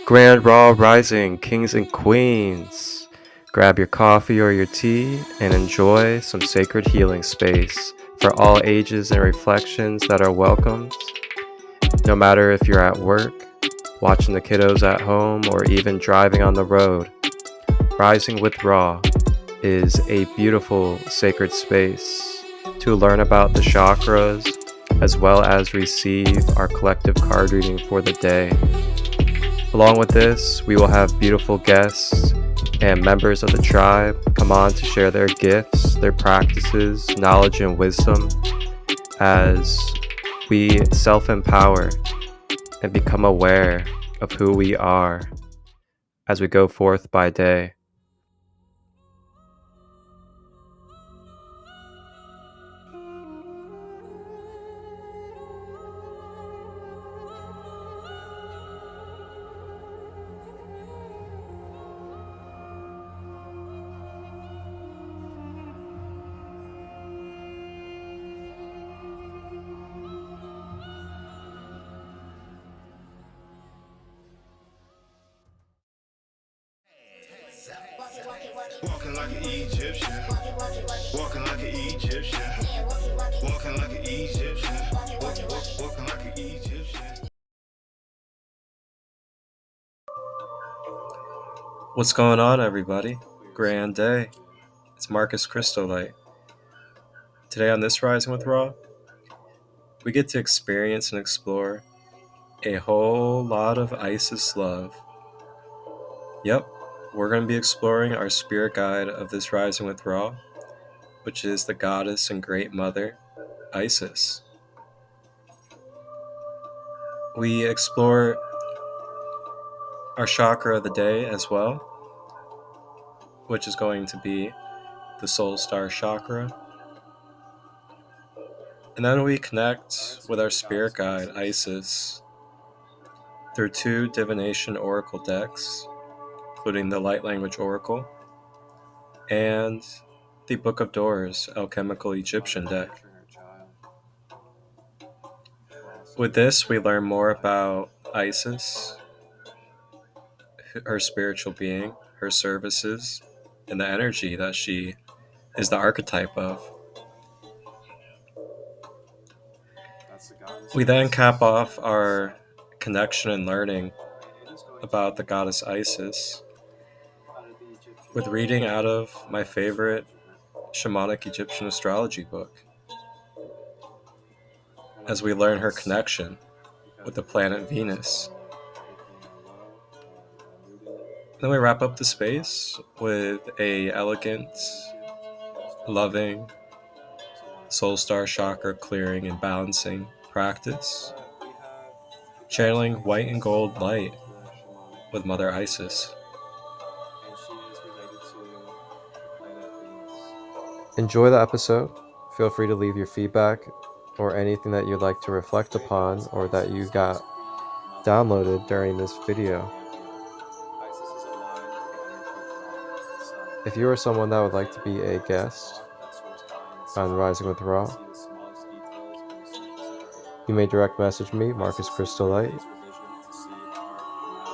Grand Raw Rising, kings and queens. Grab your coffee or your tea and enjoy some sacred healing space for all ages and reflections that are welcomed. No matter if you're at work, watching the kiddos at home, or even driving on the road, Rising with Raw is a beautiful sacred space to learn about the chakras as well as receive our collective card reading for the day. Along with this, we will have beautiful guests and members of the tribe come on to share their gifts, their practices, knowledge, and wisdom as we self-empower and become aware of who we are as we go forth by day. Walking like an Egyptian. Walking like an Egyptian. Walking like an Egyptian. Walking like an Egyptian. What's going on, everybody? Grand day. It's Marcus Crystolite. Today on this Rising with Raw, we get to experience and explore a whole lot of Isis love. Yep, we're going to be exploring our spirit guide of this Rising with Raw, which is the goddess and great mother, Isis. We explore our chakra of the day as well, which is going to be the Soul Star Chakra. And then we connect with our spirit guide, Isis, through 2 divination oracle decks, including the Light Language Oracle and the Book of Doors Alchemical Egyptian deck. With this, we learn more about Isis, her spiritual being, her services, and the energy that she is the archetype of. We then cap off our connection and learning about the goddess Isis with reading out of my favorite Shamanic Egyptian astrology book, as we learn her connection with the planet Venus. Then we wrap up the space with a elegant, loving, Soul Star Chakra clearing and balancing practice, channeling white and gold light with Mother Isis. Enjoy the episode. Feel free to leave your feedback or anything that you'd like to reflect upon or that you got downloaded during this video. If you are someone that would like to be a guest on Rising with Raw, you may direct message me, Marcus Crystolite,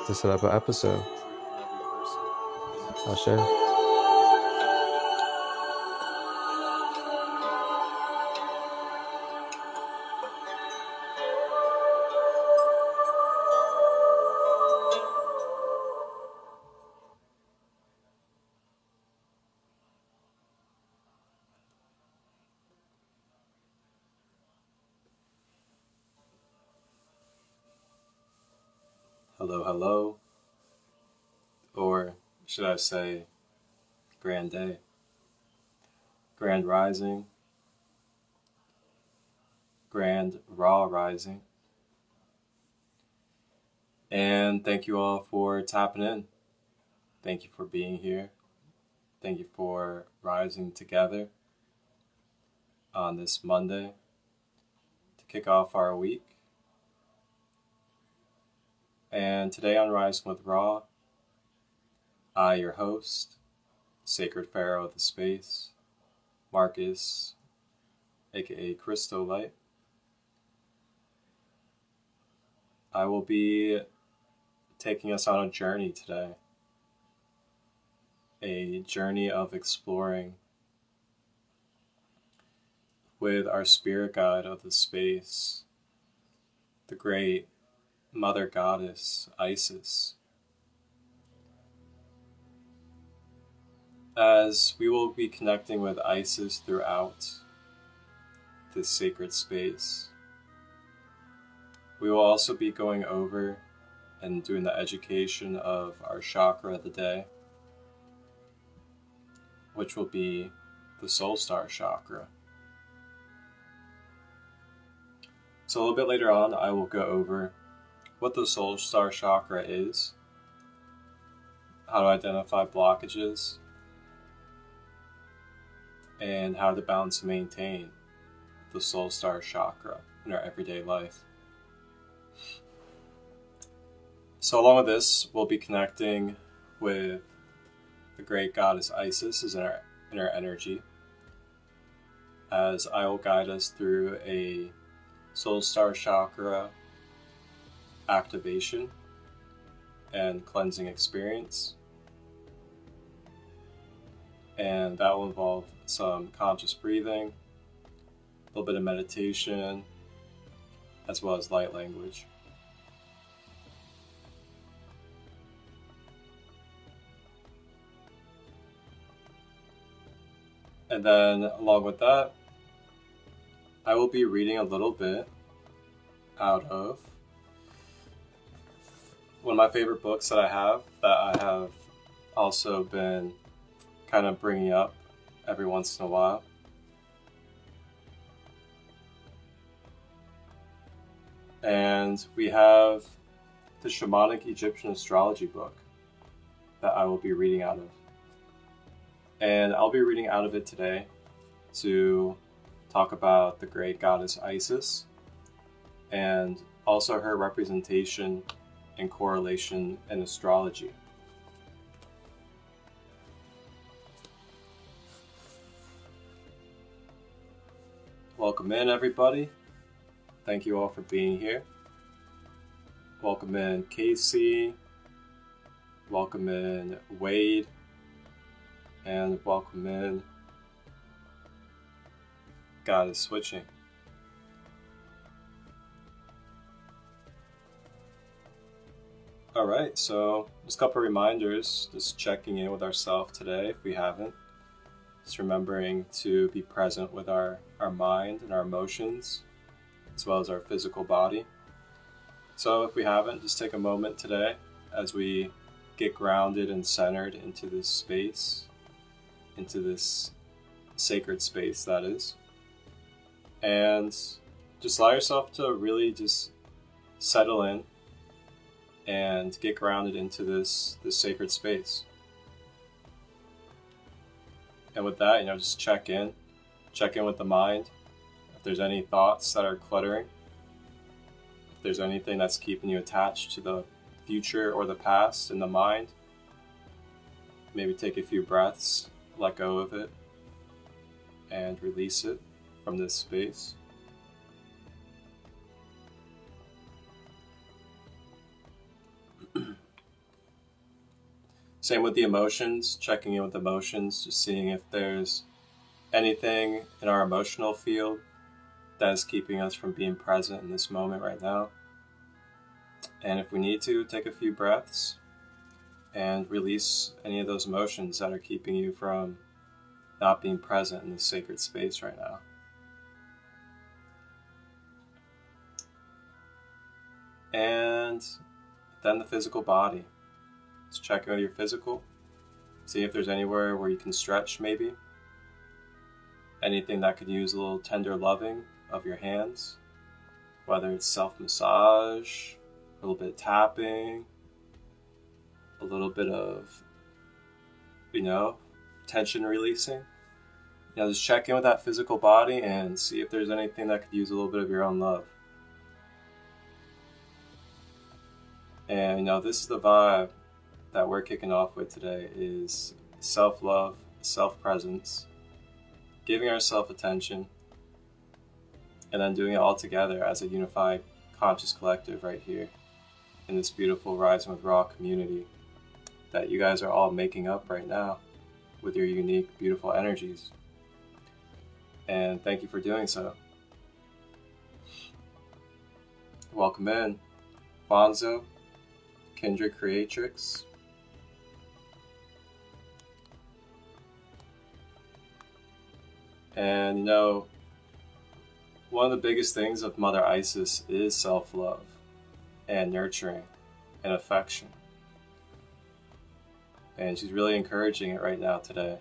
to set up an episode. I'll share. Hello, or should I say, grand day, grand rising, grand raw rising, and thank you all for tapping in. Thank you for being here. Thank you for rising together on this Monday to kick off our week. And today on Rising with Raw, I, your host, Sacred Pharaoh of the Space, Marcus, aka Crystolite, I will be taking us on a journey today. A journey of exploring with our spirit guide of the space, the great Mother Goddess, Isis. As we will be connecting with Isis throughout this sacred space, we will also be going over and doing the education of our chakra of the day, which will be the Soul Star Chakra. So a little bit later on, I will go over what the Soul Star Chakra is, how to identify blockages, and how to balance and maintain the Soul Star Chakra in our everyday life. So along with this, we'll be connecting with the great goddess Isis is in our energy, as I will guide us through a Soul Star Chakra activation and cleansing experience. And that will involve some conscious breathing, a little bit of meditation, as well as light language. And then along with that, I will be reading a little bit out of one of my favorite books that I have also been kind of bringing up every once in a while. And we have the Shamanic Egyptian astrology book that I will be reading out of. And I'll be reading out of it today to talk about the great goddess Isis and also her representation and correlation in astrology. Welcome in, everybody. Thank you all for being here. Welcome in, Casey. Welcome in, Wade. And welcome in, Goddess Switching. Alright, so just a couple reminders, just checking in with ourselves today if we haven't. Just remembering to be present with our mind and our emotions, as well as our physical body. So if we haven't, just take a moment today as we get grounded and centered into this space, into this sacred space that is. And just allow yourself to really just settle in and get grounded into this sacred space. And with that, just check in with the mind. If there's any thoughts that are cluttering, if there's anything that's keeping you attached to the future or the past in the mind, maybe take a few breaths, let go of it, and release it from this space. Same with the emotions, checking in with emotions, just seeing if there's anything in our emotional field that is keeping us from being present in this moment right now. And if we need to, take a few breaths and release any of those emotions that are keeping you from not being present in this sacred space right now. And then the physical body. Just check out your physical. See if there's anywhere where you can stretch maybe. Anything that could use a little tender loving of your hands. Whether it's self-massage, a little bit of tapping, a little bit of, tension releasing. Just check in with that physical body and see if there's anything that could use a little bit of your own love. And this is the vibe that we're kicking off with today, is self-love, self-presence, giving ourselves attention, and then doing it all together as a unified conscious collective right here in this beautiful Rising with Ra community that you guys are all making up right now with your unique, beautiful energies. And thank you for doing so. Welcome in, Bonzo, Kindred Creatrix. And you know, one of the biggest things of Mother Isis is self-love and nurturing and affection. And she's really encouraging it right now today,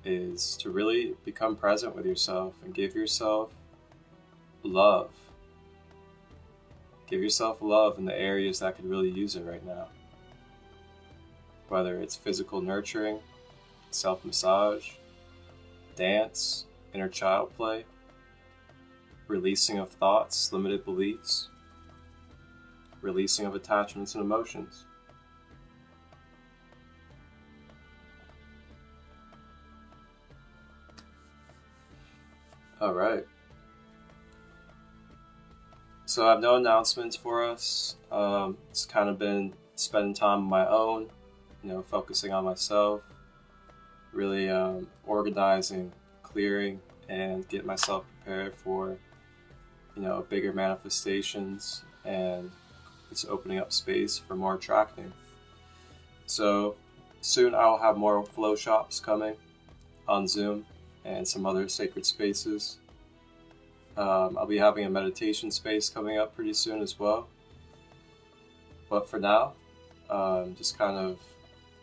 is to really become present with yourself and give yourself love. Give yourself love in the areas that could really use it right now. Whether it's physical nurturing, self-massage, dance, inner child play, releasing of thoughts, limited beliefs, releasing of attachments and emotions. All right. So I have no announcements for us. It's kind of been spending time on my own, focusing on myself, really organizing, clearing, and getting myself prepared for, bigger manifestations, and it's opening up space for more attracting. So soon I'll have more flow shops coming on Zoom and some other sacred spaces. I'll be having a meditation space coming up pretty soon as well. But for now, just kind of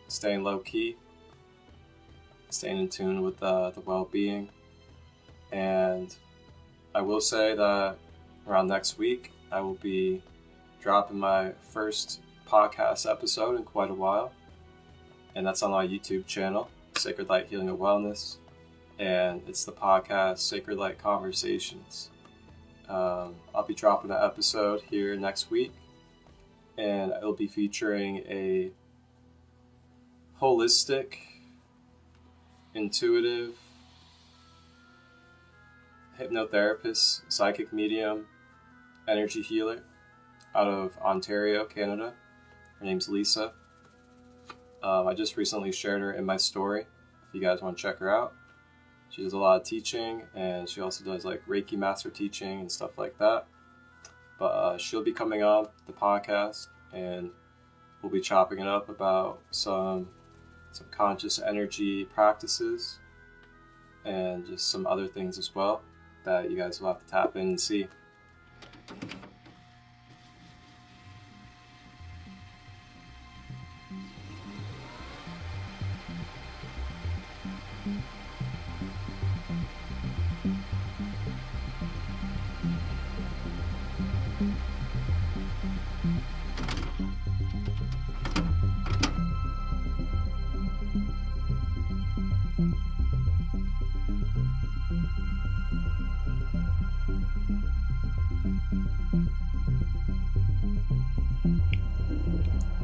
staying low key, staying in tune with the well-being. And I will say that around next week, I will be dropping my first podcast episode in quite a while. And that's on my YouTube channel, Sacred Light Healing and Wellness. And it's the podcast Sacred Light Conversations. I'll be dropping an episode here next week, and it'll be featuring a holistic, intuitive, hypnotherapist, psychic medium, energy healer out of Ontario, Canada. Her name's Lisa. I just recently shared her in my story, if you guys want to check her out. She does a lot of teaching, and she also does like Reiki master teaching and stuff like that. But she'll be coming on the podcast, and we'll be chopping it up about some conscious energy practices and just some other things as well that you guys will have to tap in and see.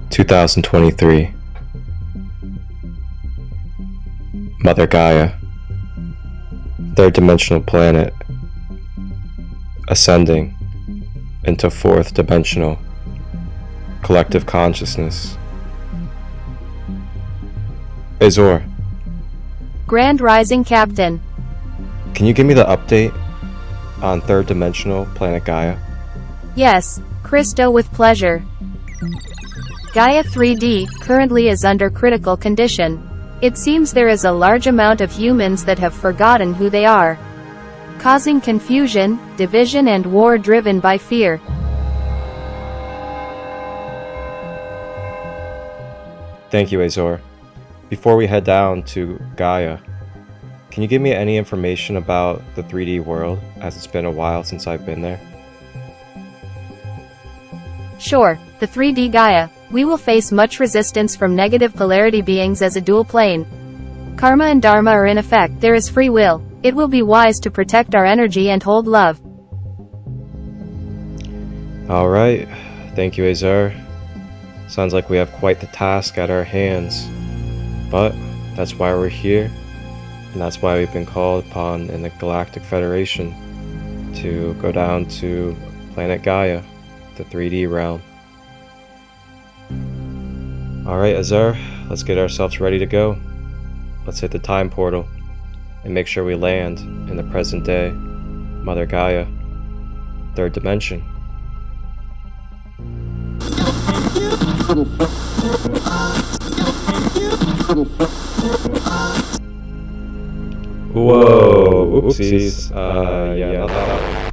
2023. Mother Gaia, third dimensional planet, ascending into fourth dimensional collective consciousness. Azor, Grand Rising Captain. can you give me the update on third dimensional planet Gaia? Yes, Christo, with pleasure. Gaia 3D currently is under critical condition. It seems there is a large amount of humans that have forgotten who they are, causing confusion, division and war driven by fear. Thank you, Azor. Before we head down to Gaia, can you give me any information about the 3D world, as it's been a while since I've been there? Sure, the 3D Gaia. We will face much resistance from negative polarity beings as a dual plane. Karma and Dharma are in effect. There is free will. It will be wise to protect our energy and hold love. Alright, thank you, Azor. Sounds like we have quite the task at our hands. But that's why we're here, and that's why we've been called upon in the Galactic Federation to go down to planet Gaia, the 3D realm, Alright, Azar, let's get ourselves ready to go. Let's hit the time portal and make sure we land in the present day, Mother Gaia, third dimension. Whoa, oopsies. Yeah, not that one.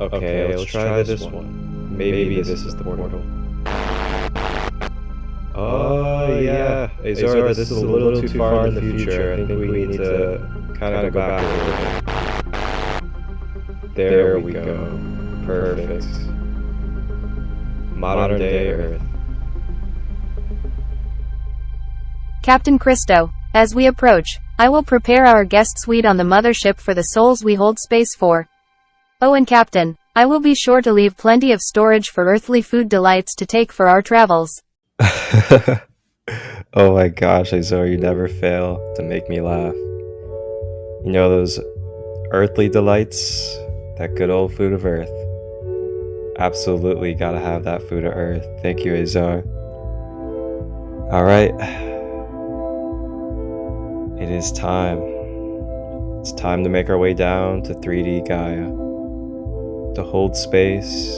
Okay, let's try this one. Maybe this is the portal. Oh, yeah. Azar, this is a little too far in the future. I think we need to kind of go back a little bit. There we go. Perfect. Modern day Earth. Captain Christo, as we approach, I will prepare our guest suite on the mothership for the souls we hold space for. Oh, and Captain, I will be sure to leave plenty of storage for earthly food delights to take for our travels. Oh my gosh, Azor, you never fail to make me laugh. You know those earthly delights? That good old food of earth. Absolutely gotta have that food of earth. Thank you, Azor. Alright. It is time. It's time to make our way down to 3D Gaia. To hold space,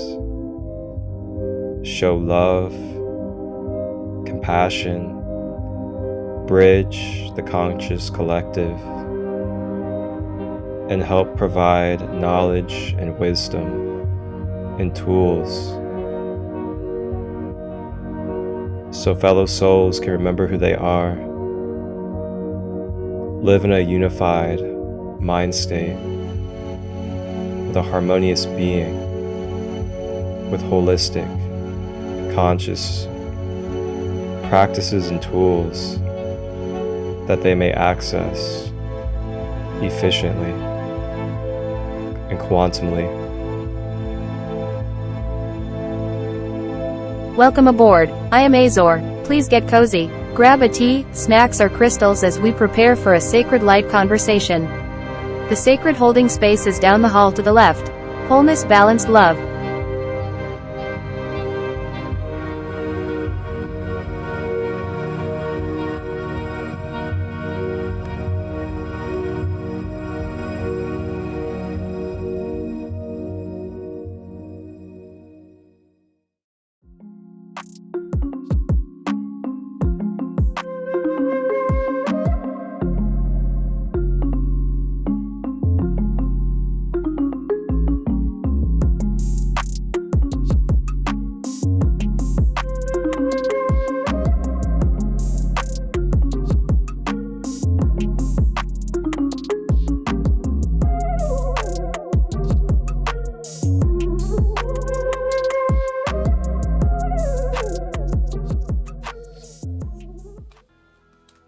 show love, compassion, bridge the conscious collective, and help provide knowledge and wisdom and tools so fellow souls can remember who they are, live in a unified mind state with a harmonious being, with holistic, conscious practices and tools that they may access efficiently and quantumly. Welcome aboard. I am Azor. Please get cozy. Grab a tea, snacks or crystals as we prepare for a sacred light conversation. The sacred holding space is down the hall to the left. Wholeness, balanced love.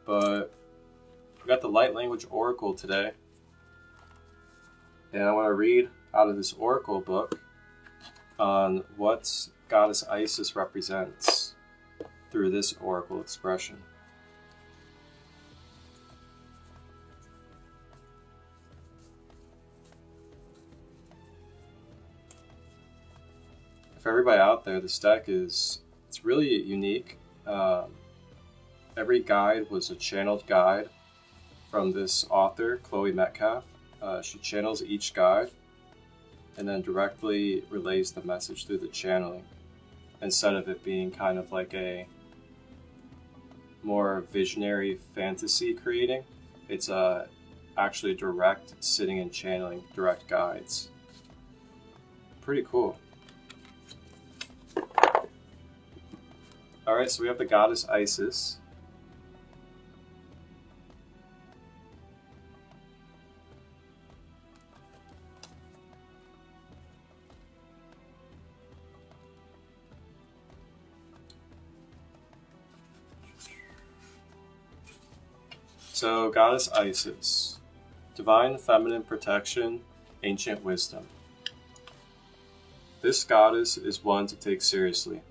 But we got the Light Language Oracle today. And I want to read out of this Oracle book on what Goddess Isis represents through this Oracle expression. For everybody out there, this deck it's really unique. Every guide was a channeled guide from this author, Chloe Metcalf. She channels each guide and then directly relays the message through the channeling, instead of it being kind of like a more visionary fantasy creating. It's actually direct sitting and channeling direct guides. Pretty cool. Alright, so we have the Goddess Isis. So, Goddess Isis, divine feminine protection, ancient wisdom. This goddess is one to take seriously.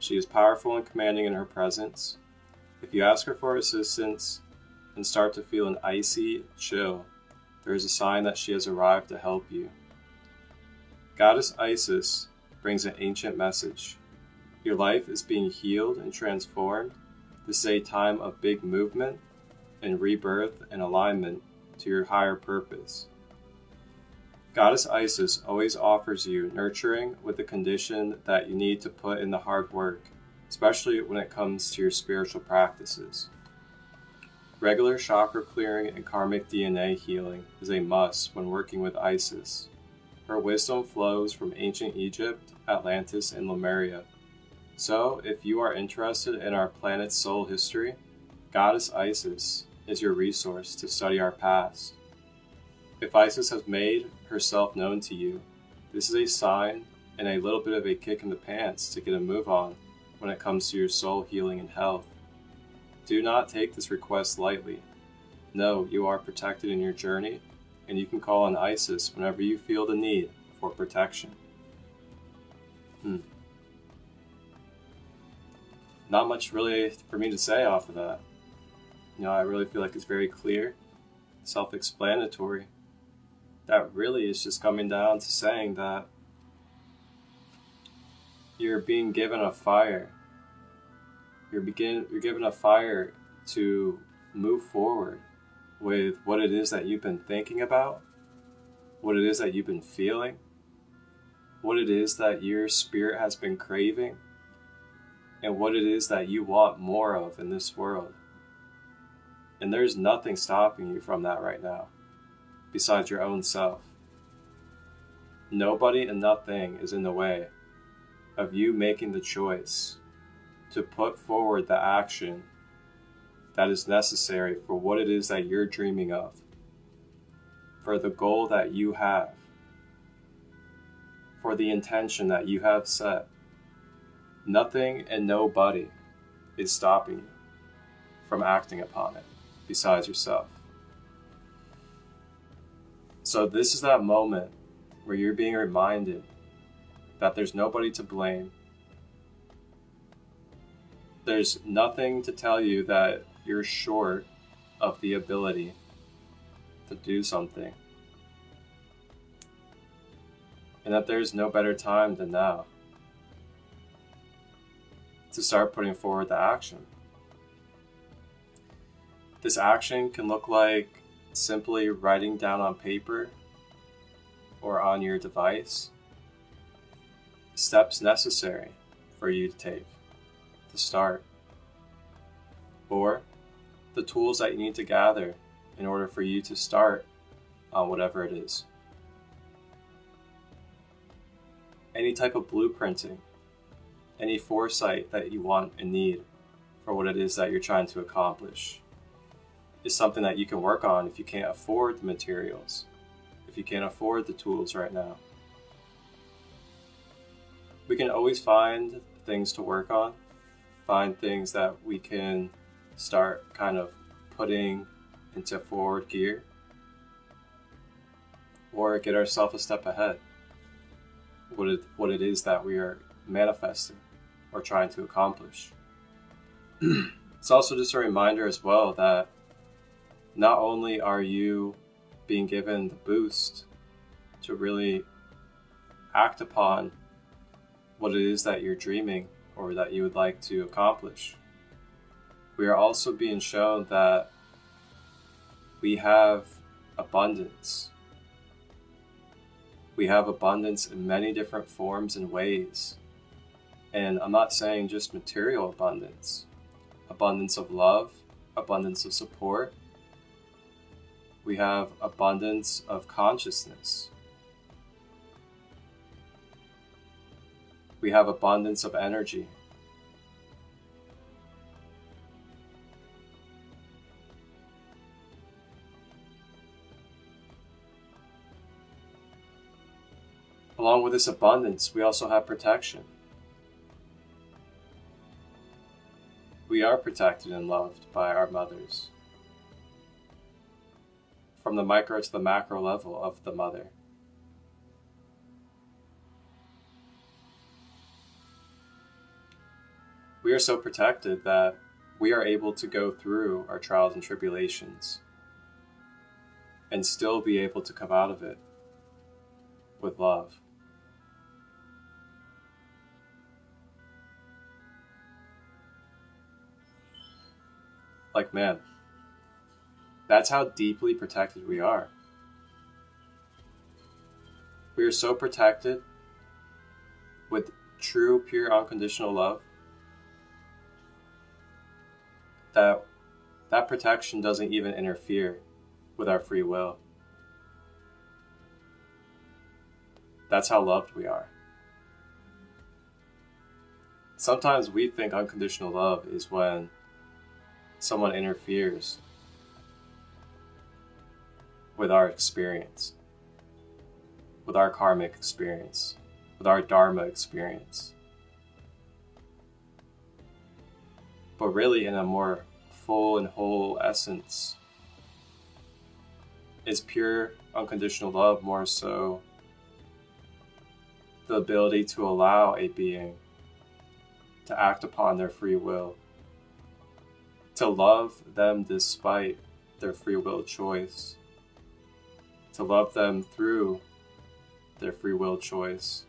She is powerful and commanding in her presence. If you ask her for assistance and start to feel an icy chill, there is a sign that she has arrived to help you. Goddess Isis brings an ancient message. Your life is being healed and transformed. This is a time of big movement and rebirth and alignment to your higher purpose. Goddess Isis always offers you nurturing with the condition that you need to put in the hard work, especially when it comes to your spiritual practices. Regular chakra clearing and karmic DNA healing is a must when working with Isis. Her wisdom flows from ancient Egypt, Atlantis, and Lemuria. So, if you are interested in our planet's soul history, Goddess Isis is your resource to study our past. If Isis has made herself known to you, this is a sign and a little bit of a kick in the pants to get a move on when it comes to your soul healing and health. Do not take this request lightly. Know you are protected in your journey, and you can call on Isis whenever you feel the need for protection. Not much really for me to say off of that. I really feel like it's very clear, self-explanatory. That really is just coming down to saying that you're being given a fire. You're given a fire to move forward with what it is that you've been thinking about, what it is that you've been feeling, what it is that your spirit has been craving, and what it is that you want more of in this world. And there's nothing stopping you from that right now, besides your own self. Nobody and nothing is in the way of you making the choice to put forward the action that is necessary for what it is that you're dreaming of, for the goal that you have, for the intention that you have set. Nothing and nobody is stopping you from acting upon it besides yourself. So this is that moment where you're being reminded that there's nobody to blame. There's nothing to tell you that you're short of the ability to do something. And that there's no better time than now to start putting forward the action. This action can look like simply writing down on paper or on your device steps necessary for you to take to start, or the tools that you need to gather in order for you to start on whatever it is. Any type of blueprinting, any foresight that you want and need for what it is that you're trying to accomplish is something that you can work on if you can't afford the materials, if you can't afford the tools right now. We can always find things to work on, find things that we can start kind of putting into forward gear, or get ourselves a step ahead. What it is that we are manifesting or trying to accomplish. It's also just a reminder as well that not only are you being given the boost to really act upon what it is that you're dreaming or that you would like to accomplish, we are also being shown that we have abundance. We have abundance in many different forms and ways. And I'm not saying just material abundance. Abundance of love, abundance of support. We have abundance of consciousness. We have abundance of energy. Along with this abundance, we also have protection. We are protected and loved by our mothers. From the micro to the macro level of the mother. We are so protected that we are able to go through our trials and tribulations and still be able to come out of it with love Like, man, that's how deeply protected we are. We are so protected with true, pure, unconditional love that that protection doesn't even interfere with our free will. That's how loved we are. Sometimes we think unconditional love is when someone interferes with our experience, with our karmic experience, with our dharma experience. But really, in a more full and whole essence, is pure unconditional love more so the ability to allow a being to act upon their free will, to love them despite their free will choice, to love them through their free will choice,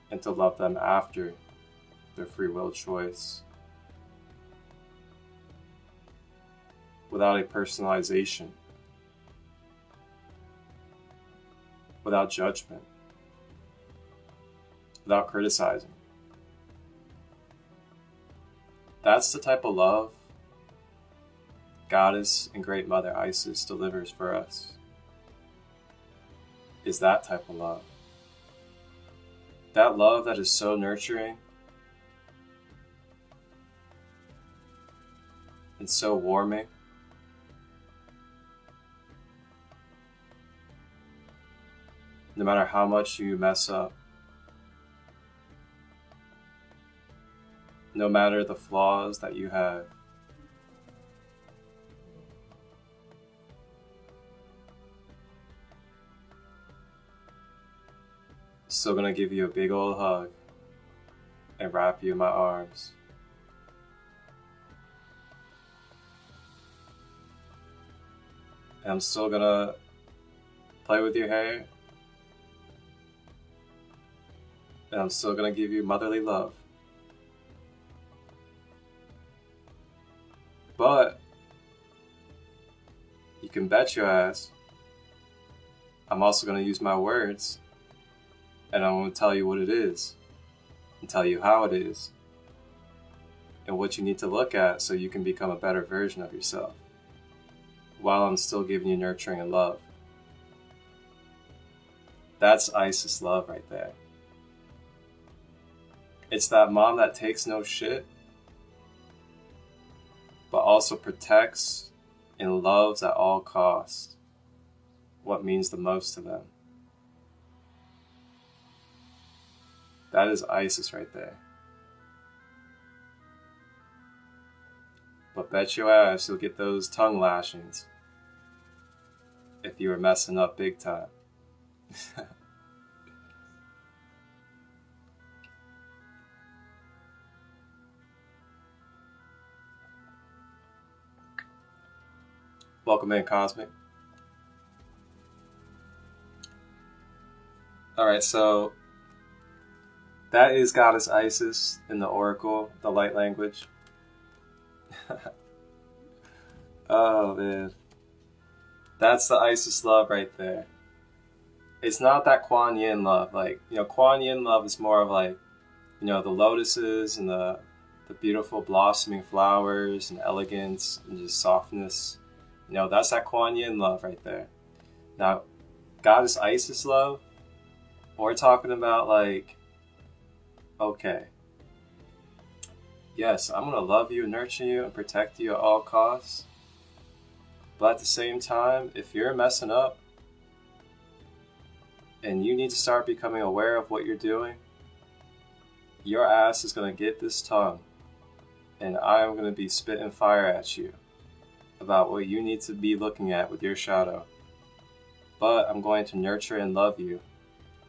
and to love them after their free will choice, without a personalization, without judgment, without criticizing. That's the type of love Goddess and Great Mother Isis delivers for us. Is that type of love. That love that is so nurturing and so warming. No matter how much you mess up, no matter the flaws that you have, still gonna give you a big old hug and wrap you in my arms. And I'm still gonna play with your hair. And I'm still gonna give you motherly love. But you can bet your ass I'm also gonna use my words, and I'm gonna tell you what it is, and tell you how it is, and what you need to look at so you can become a better version of yourself, while I'm still giving you nurturing and love. That's Isis love right there. It's that mom that takes no shit, but also protects and loves at all costs what means the most to them. That is Isis right there. But bet your ass you'll get those tongue lashings if you were messing up big time. Welcome in, Cosmic. Alright, so that is Goddess Isis in the Oracle, the light language. Oh, man. That's the Isis love right there. It's not that Kuan Yin love. Like, Kuan Yin love is more of like, the lotuses and the beautiful blossoming flowers and elegance and just softness. That's that Kuan Yin love right there. Now, Goddess Isis love, we're talking about like, okay, yes, I'm going to love you, nurture you, and protect you at all costs. But at the same time, if you're messing up and you need to start becoming aware of what you're doing, your ass is going to get this tongue, and I am going to be spitting fire at you about what you need to be looking at with your shadow. But I'm going to nurture and love you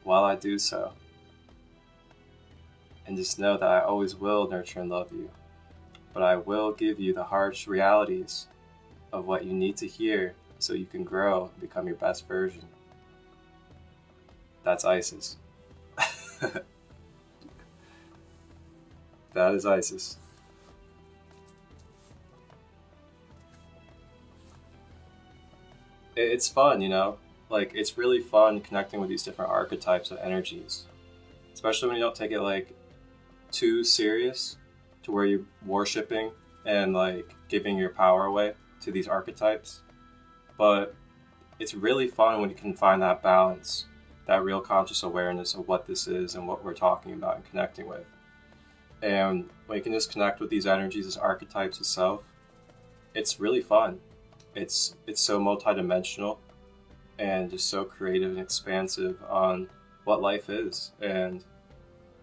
while I do so. And just know that I always will nurture and love you. But I will give you the harsh realities of what you need to hear so you can grow and become your best version. That's Isis. That is Isis. it's fun, you know? Like, it's really fun connecting with these different archetypes of energies, especially when you don't take it like too serious to where you're worshiping and like giving your power away to these archetypes. But it's really fun when you can find that balance, that real conscious awareness of what this is and what we're talking about and connecting with. And when you can just connect with these energies as archetypes itself, it's really fun. It's so multidimensional and just so creative and expansive on what life is. And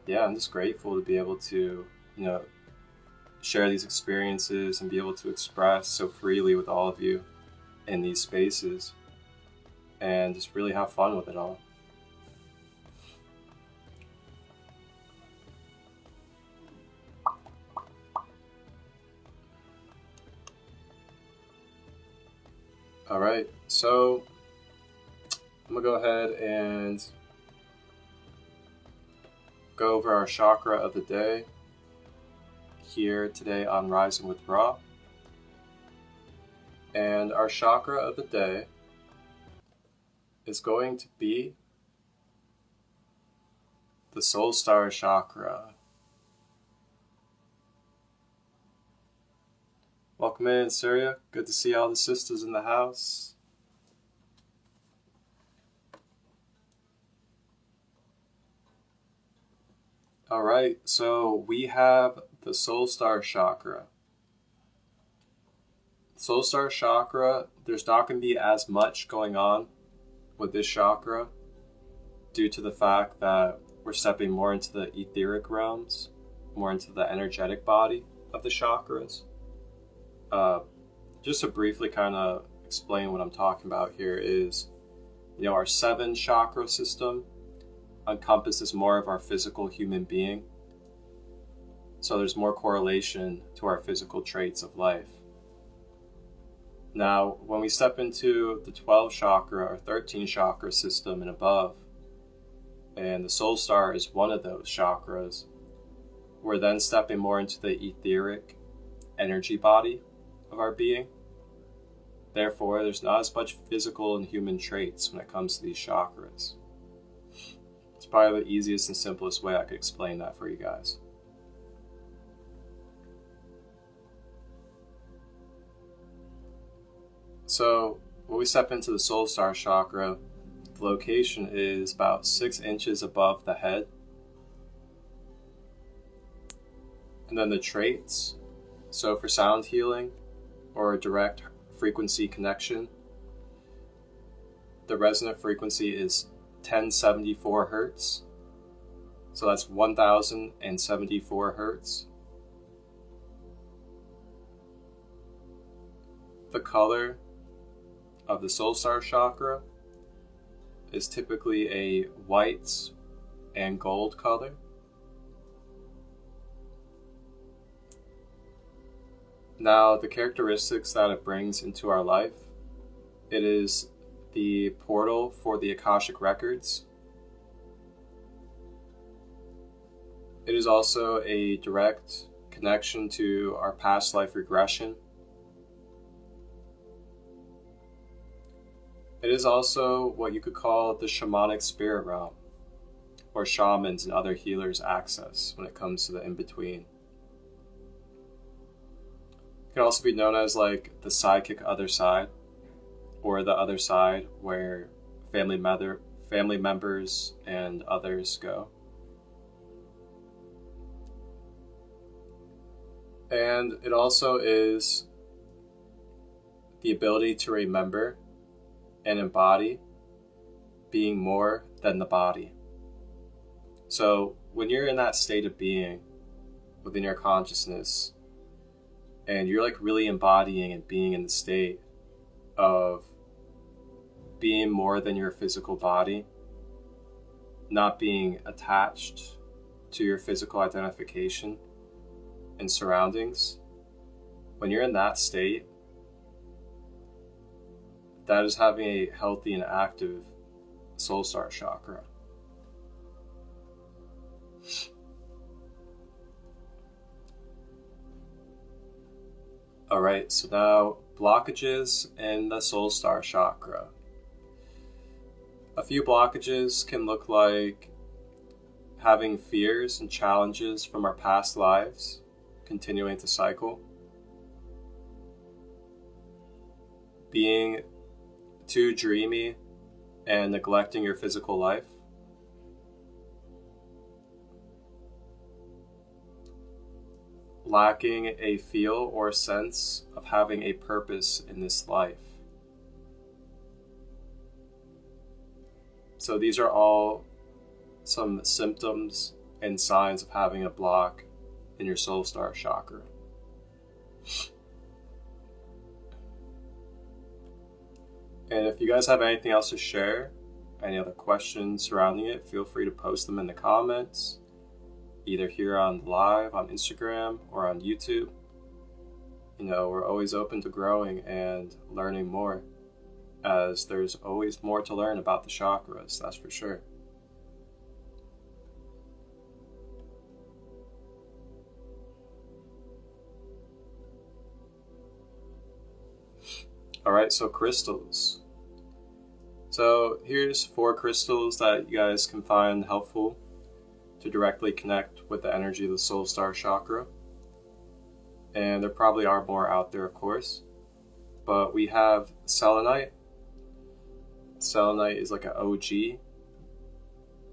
yeah, I'm just grateful to be able to, you know, share these experiences and be able to express so freely with all of you in these spaces and just really have fun with it all. All right, so I'm gonna go ahead and go over our chakra of the day here today on Rising with Ra. And our chakra of the day is going to be the Soul Star Chakra. Welcome in, Surya. Good to see all the sisters in the house. All right, so we have the Soul Star Chakra. Soul Star Chakra, there's not going to be as much going on with this chakra due to the fact that we're stepping more into the etheric realms, more into the energetic body of the chakras. Just to briefly kind of explain what I'm talking about here is, you know, our 7 chakra system encompasses more of our physical human being. So there's more correlation to our physical traits of life. Now, when we step into the 12 chakra or 13 chakra system and above, and the Soul Star is one of those chakras, we're then stepping more into the etheric energy body of our being. Therefore, there's not as much physical and human traits when it comes to these chakras. It's probably the easiest and simplest way I could explain that for you guys. So, when we step into the Soul Star Chakra, the location is about 6 inches above the head. And then the traits, so for sound healing or direct frequency connection, the resonant frequency is 1074 hertz. So that's 1074 hertz. The color of the Soul Star Chakra is typically a white and gold color. Now, the characteristics that it brings into our life, it is the portal for the Akashic Records. It is also a direct connection to our past life regression. It is also what you could call the shamanic spirit realm, or shamans and other healers' access when it comes to the in-between. It can also be known as like the psychic other side, or the other side where family members and others go. And it also is the ability to remember and embody being more than the body. So when you're in that state of being within your consciousness, and you're like really embodying and being in the state of being more than your physical body, not being attached to your physical identification and surroundings, when you're in that state, that is having a healthy and active Soul Star Chakra. Alright, so now blockages in the Soul Star Chakra. A few blockages can look like having fears and challenges from our past lives continuing to cycle, being too dreamy and neglecting your physical life, lacking a feel or sense of having a purpose in this life. So these are all some symptoms and signs of having a block in your Soul Star Chakra. And if you guys have anything else to share, any other questions surrounding it, feel free to post them in the comments, either here on live on Instagram or on YouTube. You know, we're always open to growing and learning more, as there's always more to learn about the chakras, that's for sure. Alright, so crystals. So here's 4 crystals that you guys can find helpful to directly connect with the energy of the Soul Star Chakra. And there probably are more out there, of course. But we have selenite. Selenite is like an OG.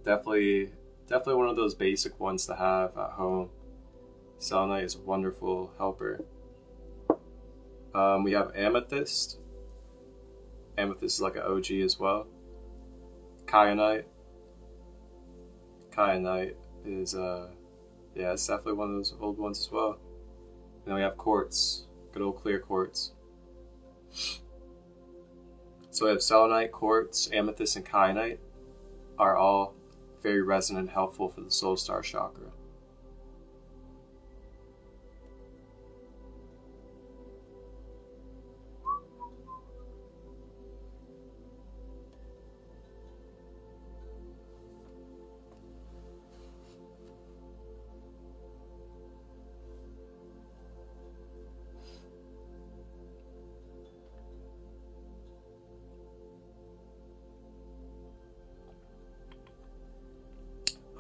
Definitely one of those basic ones to have at home. Selenite is a wonderful helper. We have amethyst. Amethyst is like an OG as well. Kyanite. Kyanite is, it's definitely one of those old ones as well. And then we have quartz. Good old clear quartz. So we have selenite, quartz, amethyst, and kyanite are all very resonant and helpful for the Soul Star Chakra.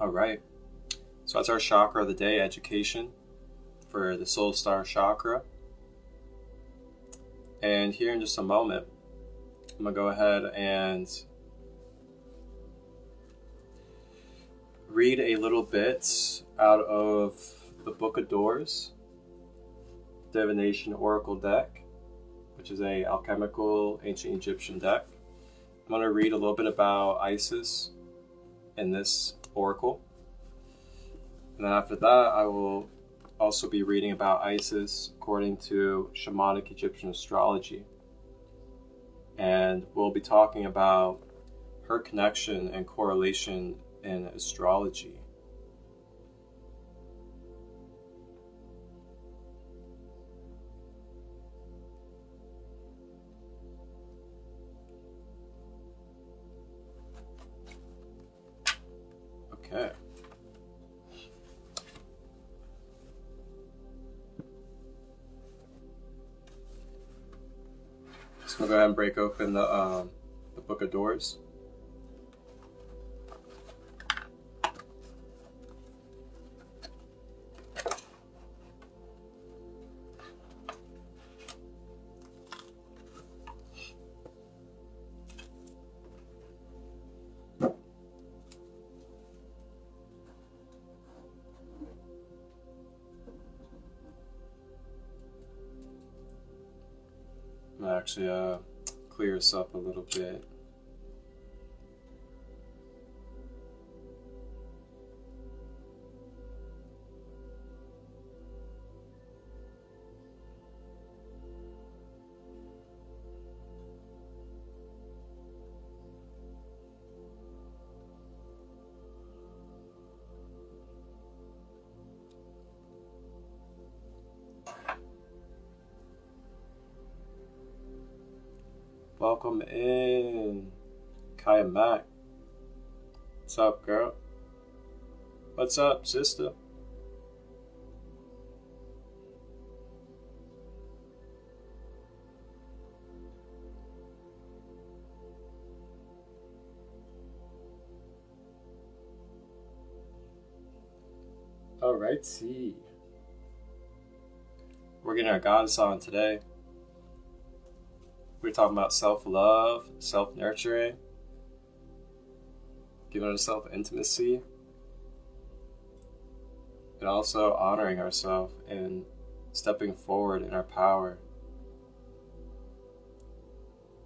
Alright, so that's our chakra of the day, education for the Soul Star Chakra. And here in just a moment, I'm going to go ahead and read a little bit out of the Book of Doors, Divination Oracle deck, which is a alchemical ancient Egyptian deck. I'm going to read a little bit about Isis in this oracle, and then after that I will also be reading about Isis according to Shamanic Egyptian astrology, and we'll be talking about her connection and correlation in astrology. Okay. So we'll go ahead and break open the Book of Doors. Actually clear this up a little bit. Welcome in, Kaya Mac. What's up, girl? What's up, sister? Alrighty. We're getting our goddess on today. We're talking about self-love, self-nurturing, giving ourselves intimacy, and also honoring ourselves and stepping forward in our power.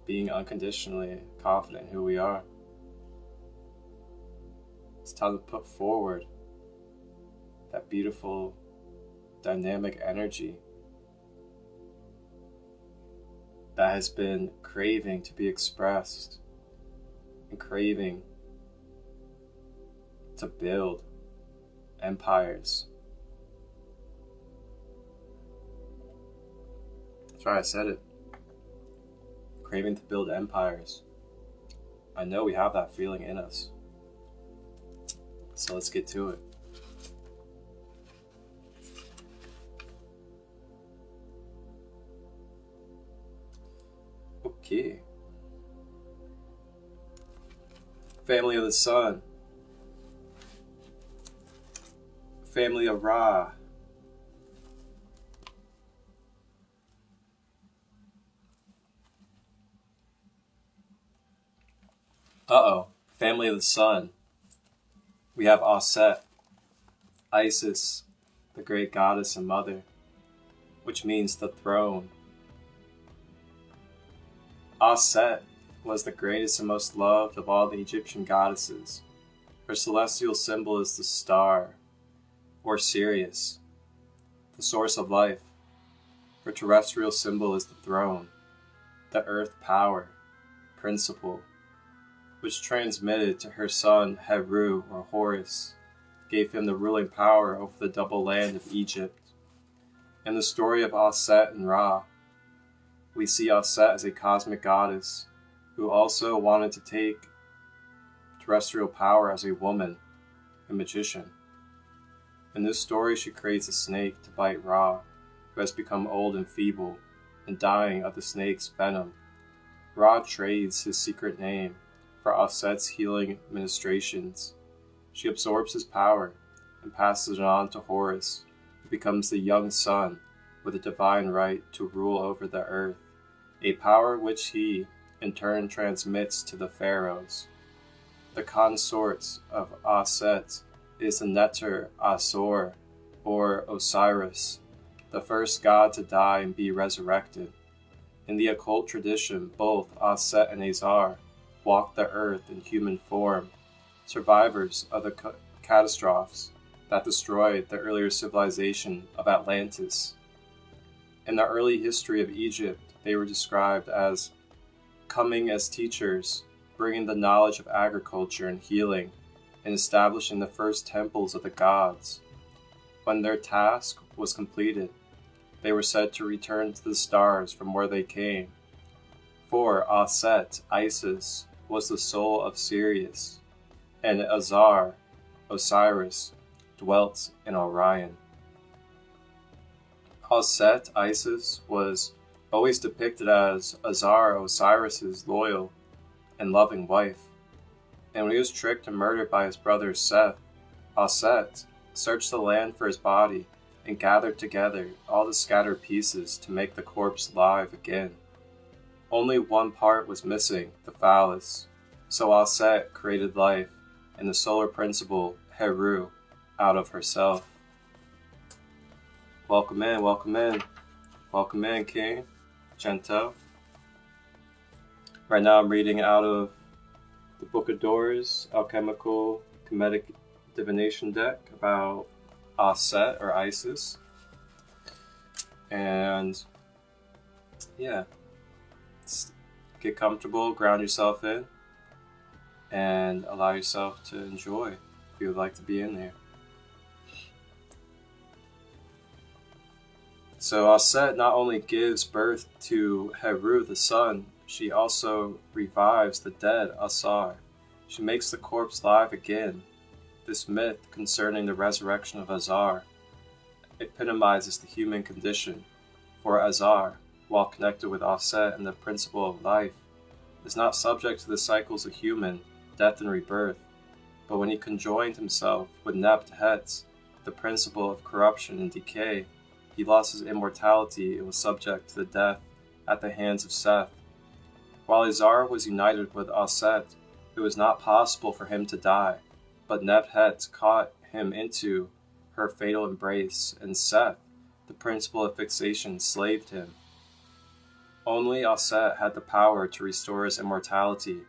Being unconditionally confident in who we are. It's time to put forward that beautiful, dynamic energy that has been craving to be expressed and craving to build empires. That's right, I said it. Craving to build empires. I know we have that feeling in us. So let's get to it. Okay. Family of the Sun. Family of Ra. Family of the Sun. We have Aset, Isis, the great goddess and mother, which means the throne. Aset was the greatest and most loved of all the Egyptian goddesses. Her celestial symbol is the star, or Sirius, the source of life. Her terrestrial symbol is the throne, the earth power, principle, which transmitted to her son Heru, or Horus, gave him the ruling power over the double land of Egypt. In the story of Aset and Ra, we see Aset as a cosmic goddess who also wanted to take terrestrial power as a woman, a magician. In this story, she creates a snake to bite Ra, who has become old and feeble and dying of the snake's venom. Ra trades his secret name for Aset's healing ministrations. She absorbs his power and passes it on to Horus, who becomes the young son with a divine right to rule over the earth, a power which he, in turn, transmits to the pharaohs. The consorts of Aset is the Neter Asor, or Osiris, the first god to die and be resurrected. In the occult tradition, both Aset and Azar walked the earth in human form, survivors of the catastrophes that destroyed the earlier civilization of Atlantis. In the early history of Egypt, they were described as coming as teachers, bringing the knowledge of agriculture and healing, and establishing the first temples of the gods. When their task was completed, they were said to return to the stars from where they came. For Aset, Isis, was the soul of Sirius, and Azar, Osiris, dwelt in Orion. Aset, Isis, was always depicted as Azar, Osiris's loyal and loving wife. And when he was tricked and murdered by his brother Seth, Aset searched the land for his body and gathered together all the scattered pieces to make the corpse live again. Only one part was missing, the phallus, so Aset created life and the solar principle, Heru, out of herself. Welcome in, welcome in. Welcome in, King, Gento. Right now I'm reading out of the Book of Doors, Alchemical Comedic Divination deck about Aset, or Isis. And yeah, get comfortable, ground yourself in, and allow yourself to enjoy if you would like to be in there. So Aset not only gives birth to Heru, the sun, she also revives the dead Asar. She makes the corpse live again. This myth concerning the resurrection of Azar epitomizes the human condition, for Azar, while connected with Aset and the principle of life, is not subject to the cycles of human death and rebirth, but when he conjoined himself with Nebt-Hetz, the principle of corruption and decay, he lost his immortality and was subject to the death at the hands of Seth. While Azar was united with Aset, it was not possible for him to die, but Nebhet caught him into her fatal embrace, and Seth, the principle of fixation, enslaved him. Only Aset had the power to restore his immortality,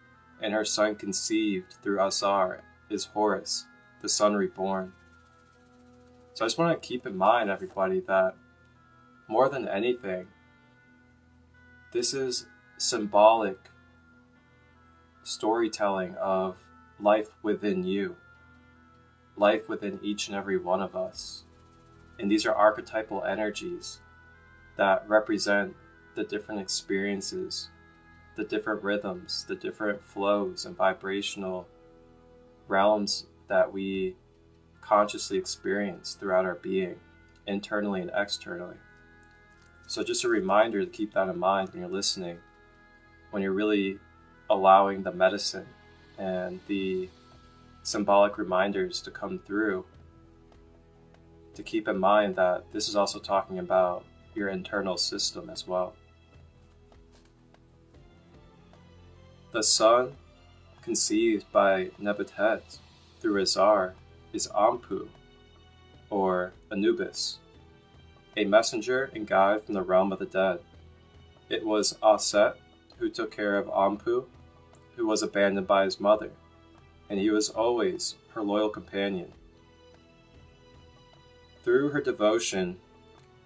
and her son conceived through Azar is Horus, the son reborn. So I just want to keep in mind, everybody, that more than anything, this is symbolic storytelling of life within you, life within each and every one of us. And these are archetypal energies that represent the different experiences, the different rhythms, the different flows and vibrational realms that we consciously experience throughout our being, internally and externally. So just a reminder to keep that in mind when you're listening, when you're really allowing the medicine and the symbolic reminders to come through, to keep in mind that this is also talking about your internal system as well. The son conceived by Nebuchadnezzar through Azar is Ampu, or Anubis, a messenger and guide from the realm of the dead. It was Aset who took care of Ampu, who was abandoned by his mother, and he was always her loyal companion. Through her devotion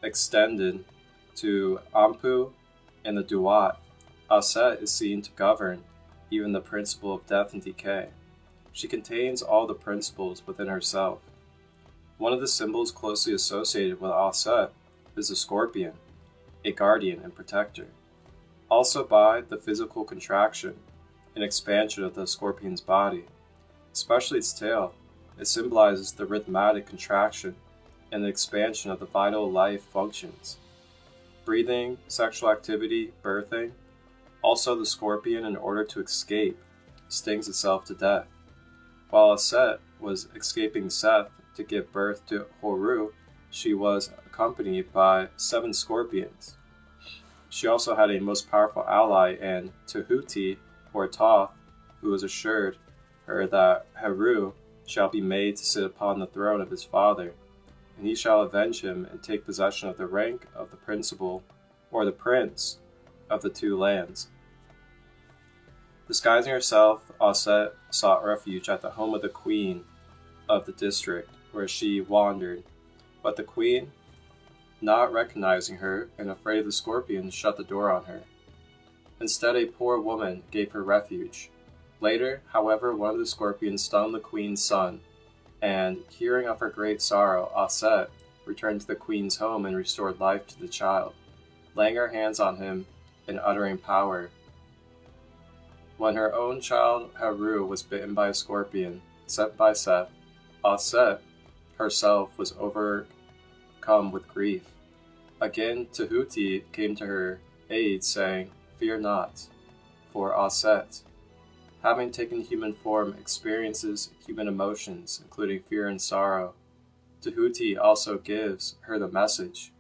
extended to Ampu and the Duat, Aset is seen to govern even the principle of death and decay. She contains all the principles within herself. One of the symbols closely associated with Aset is the scorpion, a guardian and protector. Also by the physical contraction and expansion of the scorpion's body, especially its tail, it symbolizes the rhythmic contraction and the expansion of the vital life functions. Breathing, sexual activity, birthing. Also the scorpion, in order to escape, stings itself to death. While Aset was escaping Seth to give birth to Horu, she was accompanied by 7 scorpions. She also had a most powerful ally in Tehuti, or Thoth, who was assured her that Heru shall be made to sit upon the throne of his father, and he shall avenge him and take possession of the rank of the principal, or the prince, of the 2 lands. Disguising herself, Aset sought refuge at the home of the queen of the district, where she wandered, but the queen, not recognizing her and afraid of the scorpion, shut the door on her. Instead, a poor woman gave her refuge. Later, however, one of the scorpions stung the queen's son, and, hearing of her great sorrow, Aset returned to the queen's home and restored life to the child, laying her hands on him and uttering power. When her own child Heru was bitten by a scorpion sent by Seth, Aset herself was overcome with grief. Again, Tehuti came to her aid, saying, "Fear not, for Aset, having taken human form, experiences human emotions, including fear and sorrow." Tehuti also gives her the message,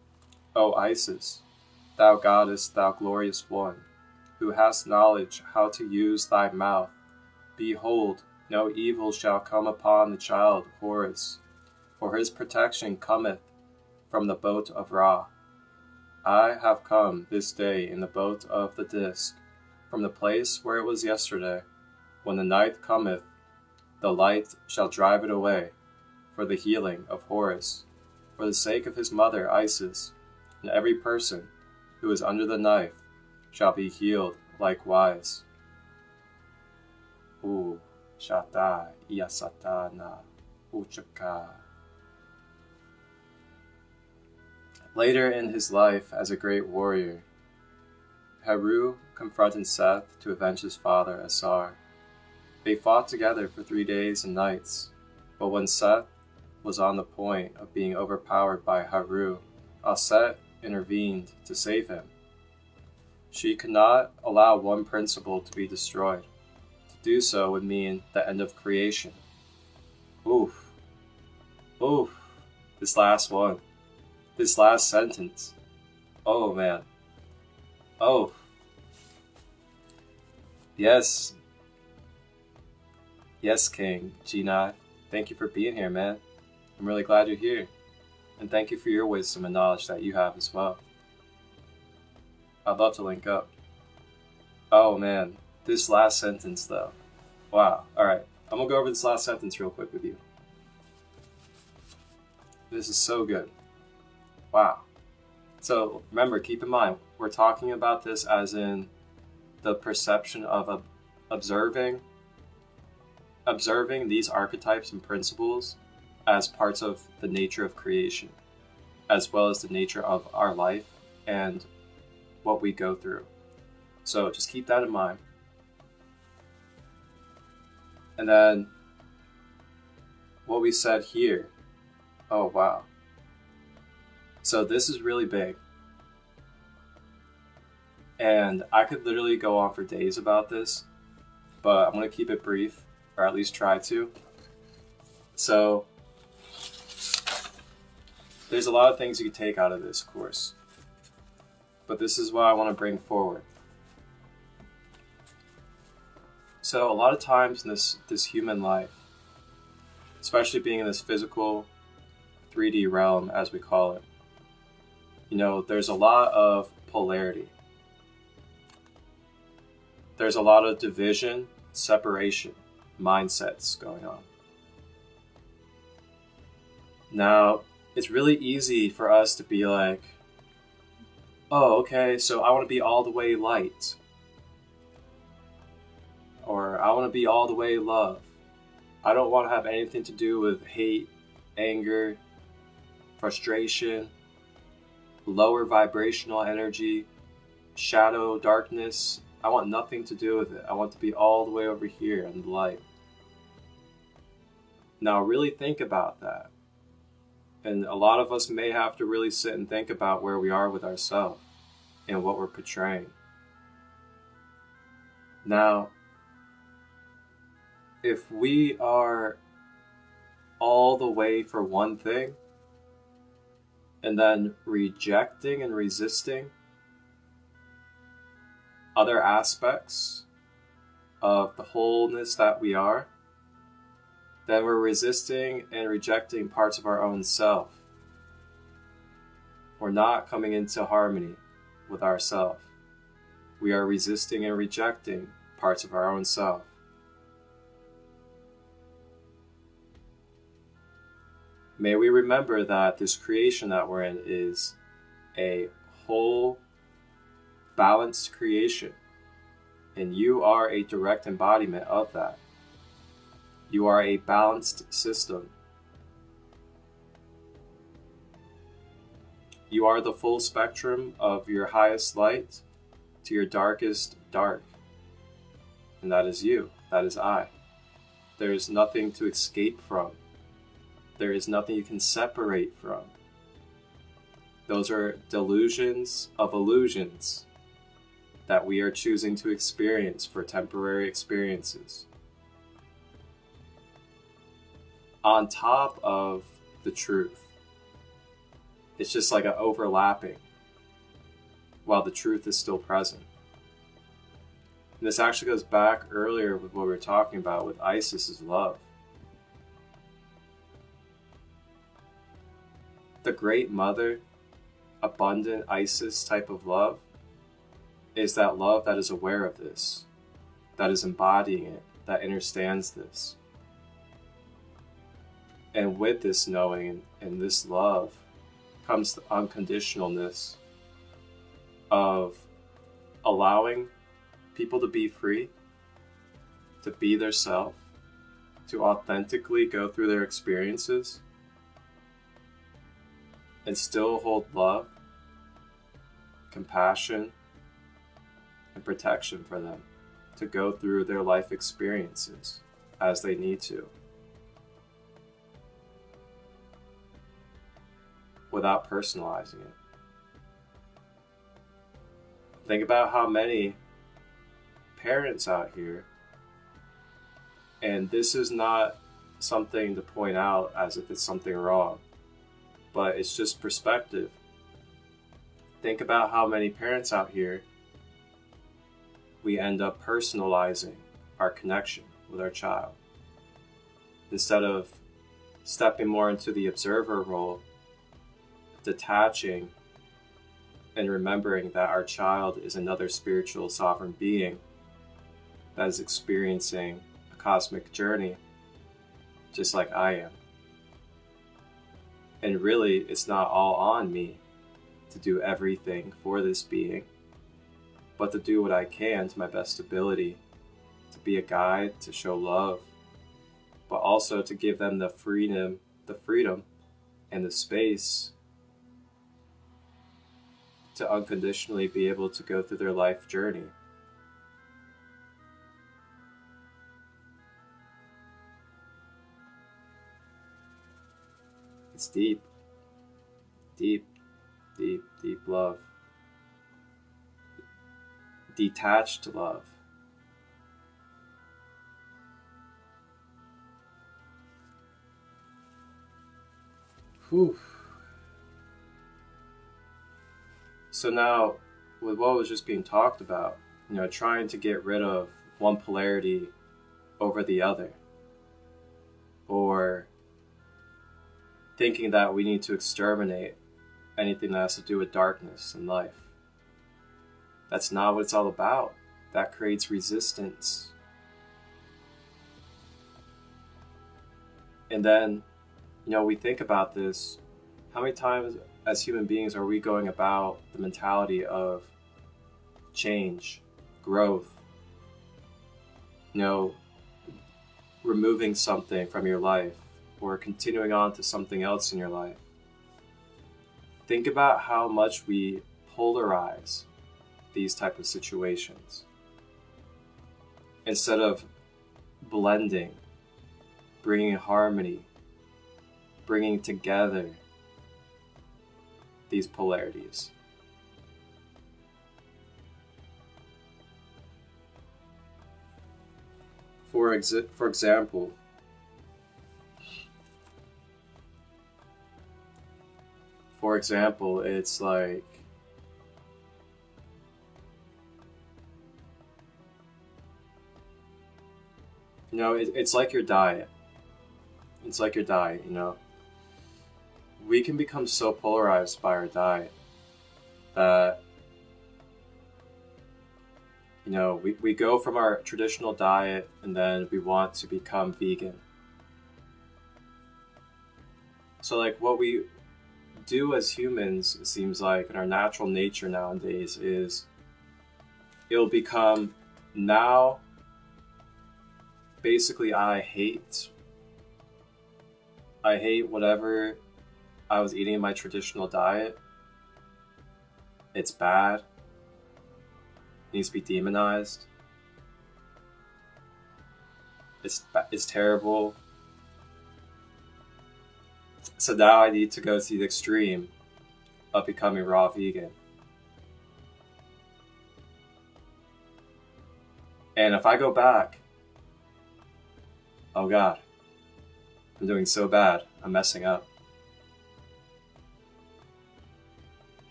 "O Isis, thou goddess, thou glorious one, who hast knowledge how to use thy mouth, behold, no evil shall come upon the child Horus, for his protection cometh from the boat of Ra. I have come this day in the boat of the disk, from the place where it was yesterday. When the night cometh, the light shall drive it away, for the healing of Horus, for the sake of his mother Isis, and every person who is under the knife shall be healed likewise." Shata Iyasatana Uchaka. Later in his life as a great warrior, Heru confronted Seth to avenge his father Asar. They fought together for 3 days and nights, but when Seth was on the point of being overpowered by Heru, Aset intervened to save him. She could not allow one principle to be destroyed. To do so would mean the end of creation. Oof. This last one. This last sentence. Oh, man. Oh. Yes. Yes, King G9. Thank you for being here, man. I'm really glad you're here. And thank you for your wisdom and knowledge that you have as well. I'd love to link up. Oh, man. This last sentence, though. Wow. All right. I'm going to go over this last sentence real quick with you. This is so good. Wow. So remember, keep in mind, we're talking about this as in the perception of observing these archetypes and principles as parts of the nature of creation, as well as the nature of our life and what we go through. So just keep that in mind. And then what we said here. Oh, wow. So this is really big. And I could literally go on for days about this, but I'm going to keep it brief, or at least try to. So there's a lot of things you can take out of this course, but this is what I want to bring forward. So a lot of times in this human life, especially being in this physical 3D realm, as we call it, you know, there's a lot of polarity. There's a lot of division, separation, mindsets going on. Now, it's really easy for us to be like, oh, okay, so I want to be all the way light. Or I want to be all the way love. I don't want to have anything to do with hate, anger, frustration, lower vibrational energy, shadow, darkness. I want nothing to do with it. I want to be all the way over here in the light. Now really think about that. And a lot of us may have to really sit and think about where we are with ourselves and what we're portraying. Now, if we are all the way for one thing, and then rejecting and resisting other aspects of the wholeness that we are, then we're resisting and rejecting parts of our own self. We're not coming into harmony with ourself. We are resisting and rejecting parts of our own self. May we remember that this creation that we're in is a whole, balanced creation, and you are a direct embodiment of that. You are a balanced system. You are the full spectrum of your highest light to your darkest dark. And that is you. That is I. There is nothing to escape from. There is nothing you can separate from. Those are delusions of illusions that we are choosing to experience for temporary experiences. On top of the truth, it's just like an overlapping while the truth is still present. And this actually goes back earlier with what we were talking about with Isis's love. The Great Mother, abundant Isis type of love, is that love that is aware of this, that is embodying it, that understands this. And with this knowing and this love comes the unconditionalness of allowing people to be free, to be their self, to authentically go through their experiences, and still hold love, compassion, and protection for them to go through their life experiences as they need to, without personalizing it. Think about how many parents out here, and this is not something to point out as if it's something wrong, but it's just perspective. Think about how many parents out here, we end up personalizing our connection with our child. Instead of stepping more into the observer role, detaching and remembering that our child is another spiritual sovereign being that is experiencing a cosmic journey just like I am. And really, it's not all on me to do everything for this being, but to do what I can to my best ability, to be a guide, to show love, but also to give them the freedom and the space to unconditionally be able to go through their life journey. It's deep, deep, deep, deep love. Detached love. Whew. So now, with what was just being talked about, trying to get rid of one polarity over the other, or thinking that we need to exterminate anything that has to do with darkness in life. That's not what it's all about. That creates resistance. And then, we think about this. How many times as human beings are we going about the mentality of change, growth, removing something from your life or continuing on to something else in your life? Think about how much we polarize these type of situations instead of blending, bringing harmony, bringing together these polarities. For example, it's like it's like your diet. It's like your diet, We can become so polarized by our diet that, we go from our traditional diet and then we want to become vegan. So like what we do as humans, it seems like, in our natural nature nowadays is it'll become now basically I hate whatever I was eating in my traditional diet. It's bad. It needs to be demonized. It's terrible. So now I need to go to the extreme of becoming raw vegan. And if I go back, oh God, I'm doing so bad. I'm messing up.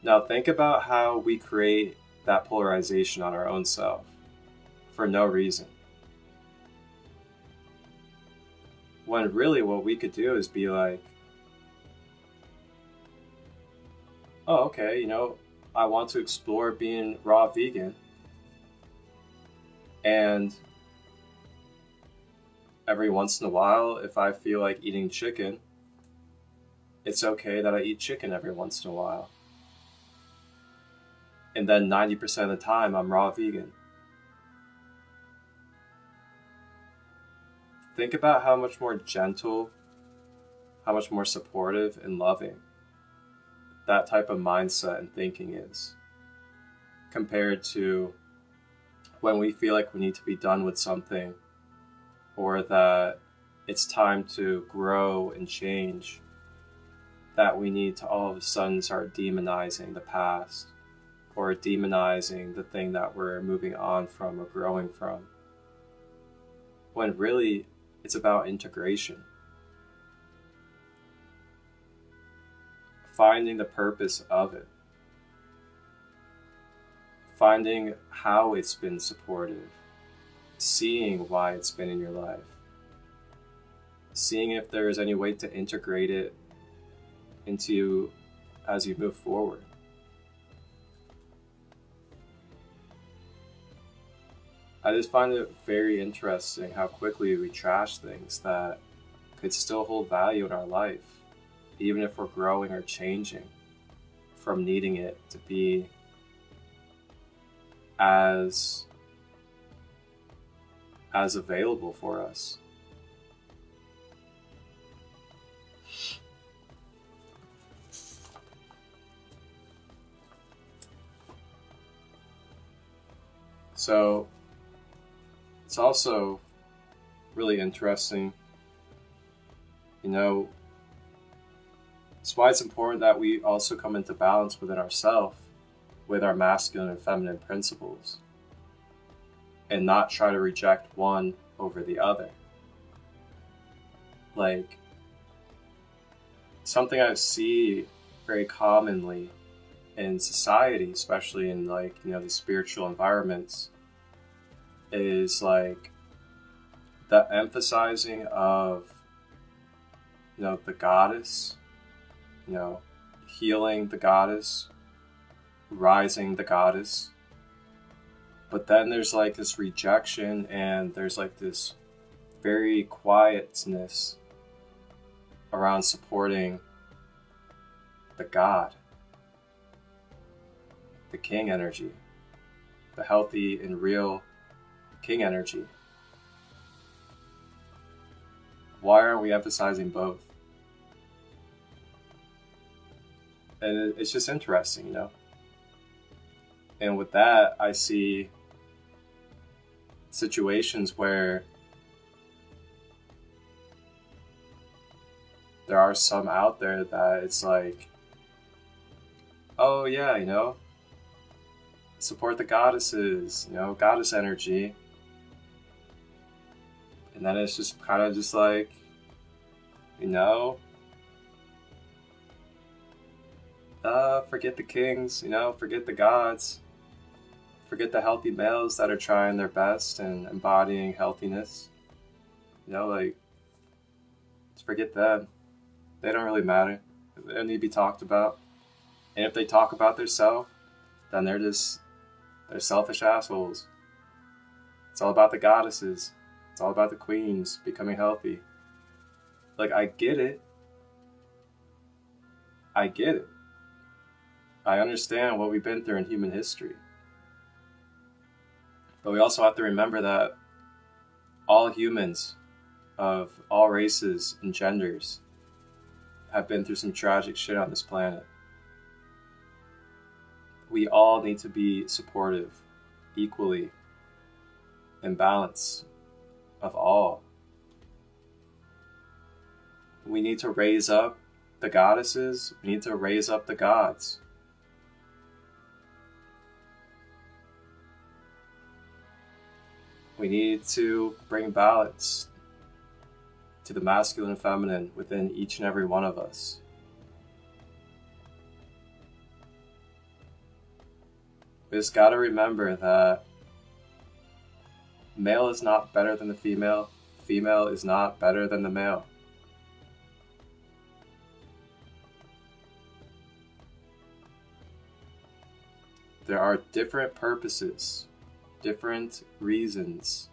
Now think about how we create that polarization on our own self for no reason. When really what we could do is be like, oh, okay, I want to explore being raw vegan. And every once in a while, if I feel like eating chicken, it's okay that I eat chicken every once in a while. And then 90% of the time, I'm raw vegan. Think about how much more gentle, how much more supportive and loving that type of mindset and thinking is, compared to when we feel like we need to be done with something, or that it's time to grow and change, that we need to all of a sudden start demonizing the past, or demonizing the thing that we're moving on from or growing from. When really, it's about integration. finding the purpose of it, finding how it's been supportive, seeing why it's been in your life, seeing if there is any way to integrate it into you as you move forward. I just find it very interesting how quickly we trash things that could still hold value in our life, even if we're growing or changing from needing it to be as available for us. So it's also really interesting, it's why it's important that we also come into balance within ourselves with our masculine and feminine principles and not try to reject one over the other. Like, something I see very commonly in society, especially in these spiritual environments, is like the emphasizing of the goddess, healing the goddess, rising the goddess. But then there's like this rejection, and there's like this very quietness around supporting the God, the king energy, the healthy and real king energy. Why aren't we emphasizing both? And it's just interesting, And with that, I see situations where there are some out there that it's like, oh yeah, support the goddesses, goddess energy. And then it's just kind of just like, forget the kings, forget the gods, forget the healthy males that are trying their best and embodying healthiness. Just forget them. They don't really matter. They don't need to be talked about. And if they talk about themselves, then they're selfish assholes. It's all about the goddesses. It's all about the queens becoming healthy. Like, I get it. I understand what we've been through in human history. But we also have to remember that all humans of all races and genders have been through some tragic shit on this planet. We all need to be supportive, equally, in balance of all. We need to raise up the goddesses. We need to raise up the gods. We need to bring balance to the masculine and feminine within each and every one of us. We just gotta remember that male is not better than the female. Female is not better than the male. There are different purposes, different reasons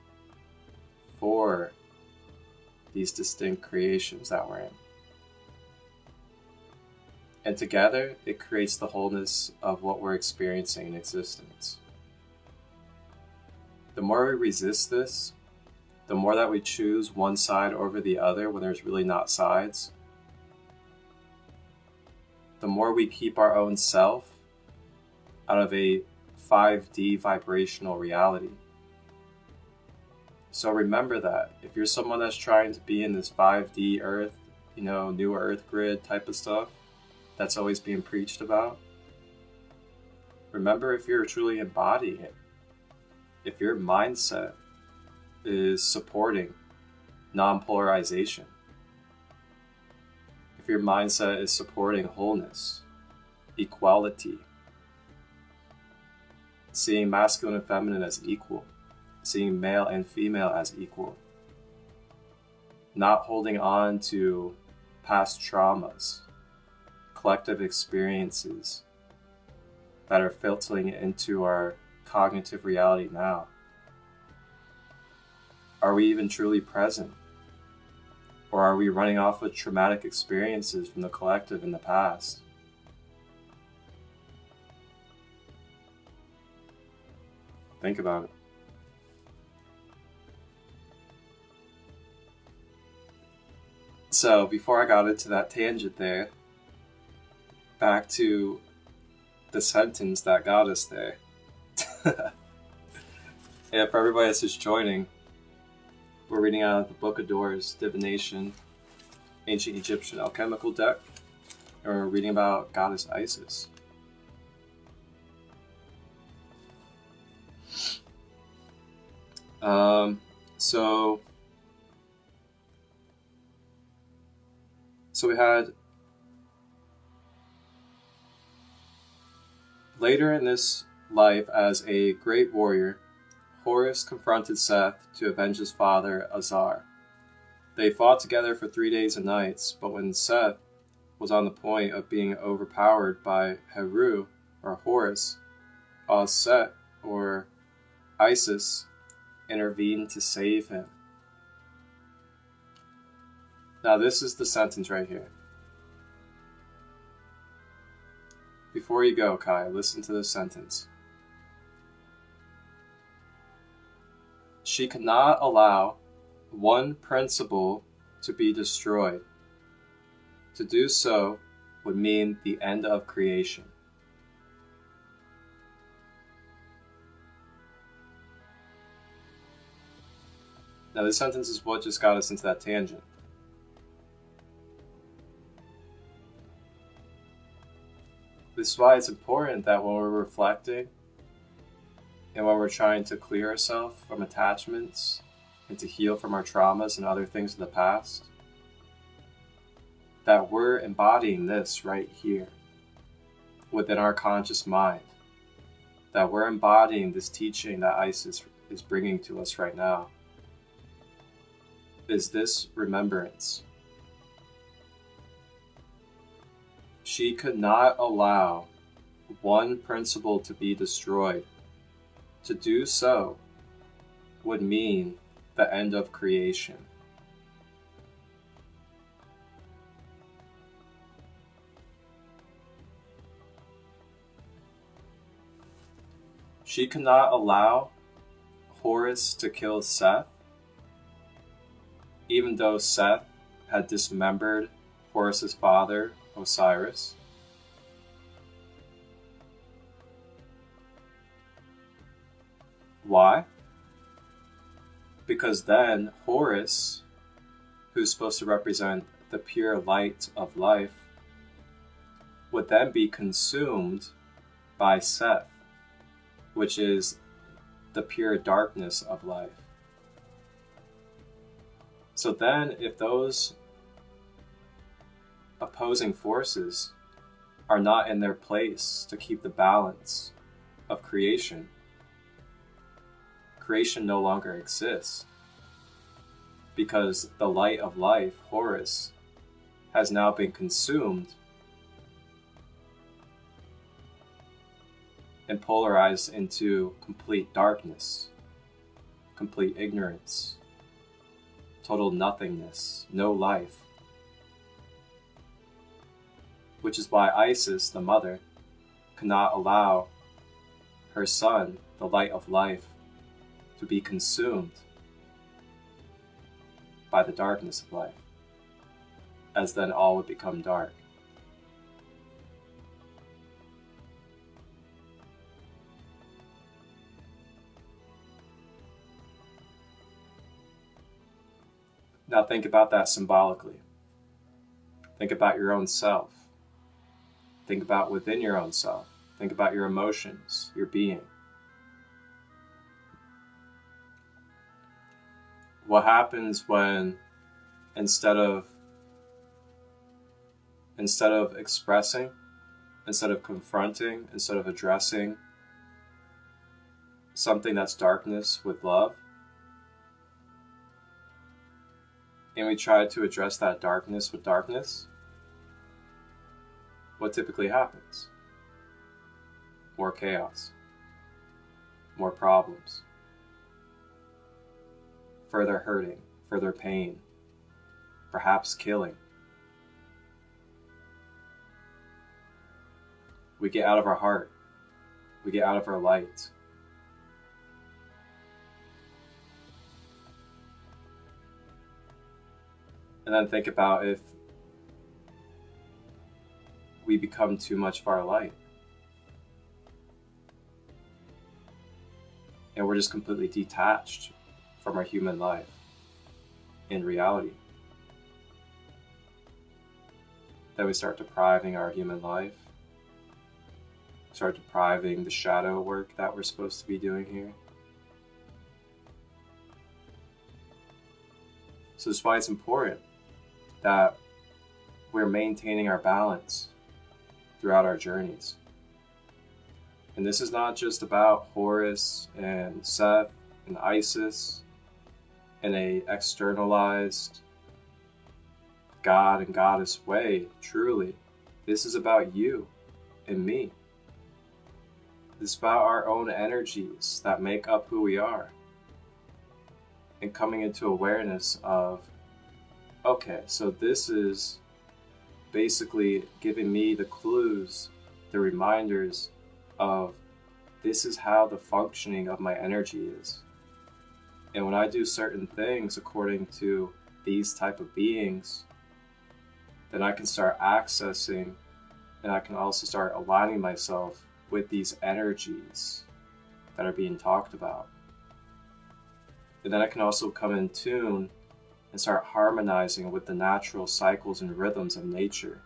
for these distinct creations that we're in. And together, it creates the wholeness of what we're experiencing in existence. The more we resist this, the more that we choose one side over the other when there's really not sides, the more we keep our own self out of a 5D vibrational reality. So remember that if you're someone that's trying to be in this 5D earth, new earth grid type of stuff that's always being preached about, remember, if you're truly embodying it, if your mindset is supporting non-polarization, if if your mindset is supporting wholeness, equality, seeing masculine and feminine as equal, seeing male and female as equal, not holding on to past traumas, collective experiences that are filtering into our cognitive reality now. Are we even truly present? Or are we running off with traumatic experiences from the collective in the past? Think about it. So, before I got into that tangent there, back to the sentence that got us there. Yeah, for everybody that's just joining, we're reading out of the Book of Doors, Divination, Ancient Egyptian Alchemical Deck, and we're reading about Goddess Isis. So we had later in this life as a great warrior, Horus confronted Seth to avenge his father, Azar. They fought together for 3 days and nights, but when Seth was on the point of being overpowered by Heru, or Horus, Set, or Isis, intervened to save him. Now this is the sentence right here. Before you go, Kai, listen to this sentence. She could not allow one principle to be destroyed. To do so would mean the end of creation. Now this sentence is what just got us into that tangent. This is why it's important that when we're reflecting and when we're trying to clear ourselves from attachments and to heal from our traumas and other things of the past, that we're embodying this right here within our conscious mind, that we're embodying this teaching that Isis is bringing to us right now. Is this remembrance. She could not allow one principle to be destroyed. To do so would mean the end of creation. She could not allow Horus to kill Seth, even though Seth had dismembered Horus's father, Osiris. Why? Because then Horus, who's supposed to represent the pure light of life, would then be consumed by Seth, which is the pure darkness of life. So then, if those opposing forces are not in their place to keep the balance of creation, creation no longer exists, because the light of life, Horus, has now been consumed and polarized into complete darkness, complete ignorance, total nothingness, no life. Which is why Isis, the mother, cannot allow her son, the light of life, to be consumed by the darkness of life, as then all would become dark. Now think about that symbolically. Think about your own self. Think about within your own self. Think about your emotions, your being. What happens when, instead of instead of expressing, instead of confronting, instead of addressing something that's darkness with love, and we try to address that darkness with darkness, what typically happens? More chaos, more problems, further hurting, further pain, perhaps killing. We get out of our heart. We get out of our light. And then think about if we become too much of our light. And we're just completely detached from our human life in reality. Then we start depriving our human life, start depriving the shadow work that we're supposed to be doing here. So that's why it's important that we're maintaining our balance throughout our journeys. And this is not just about Horus and Seth and Isis in a externalized God and goddess way, truly. This is about you and me. This is about our own energies that make up who we are. And coming into awareness of, okay, so this is basically giving me the clues, the reminders of this is how the functioning of my energy is. And when I do certain things according to these type of beings, then I can start accessing, and I can also start aligning myself with these energies that are being talked about. And then I can also come in tune and start harmonizing with the natural cycles and rhythms of nature,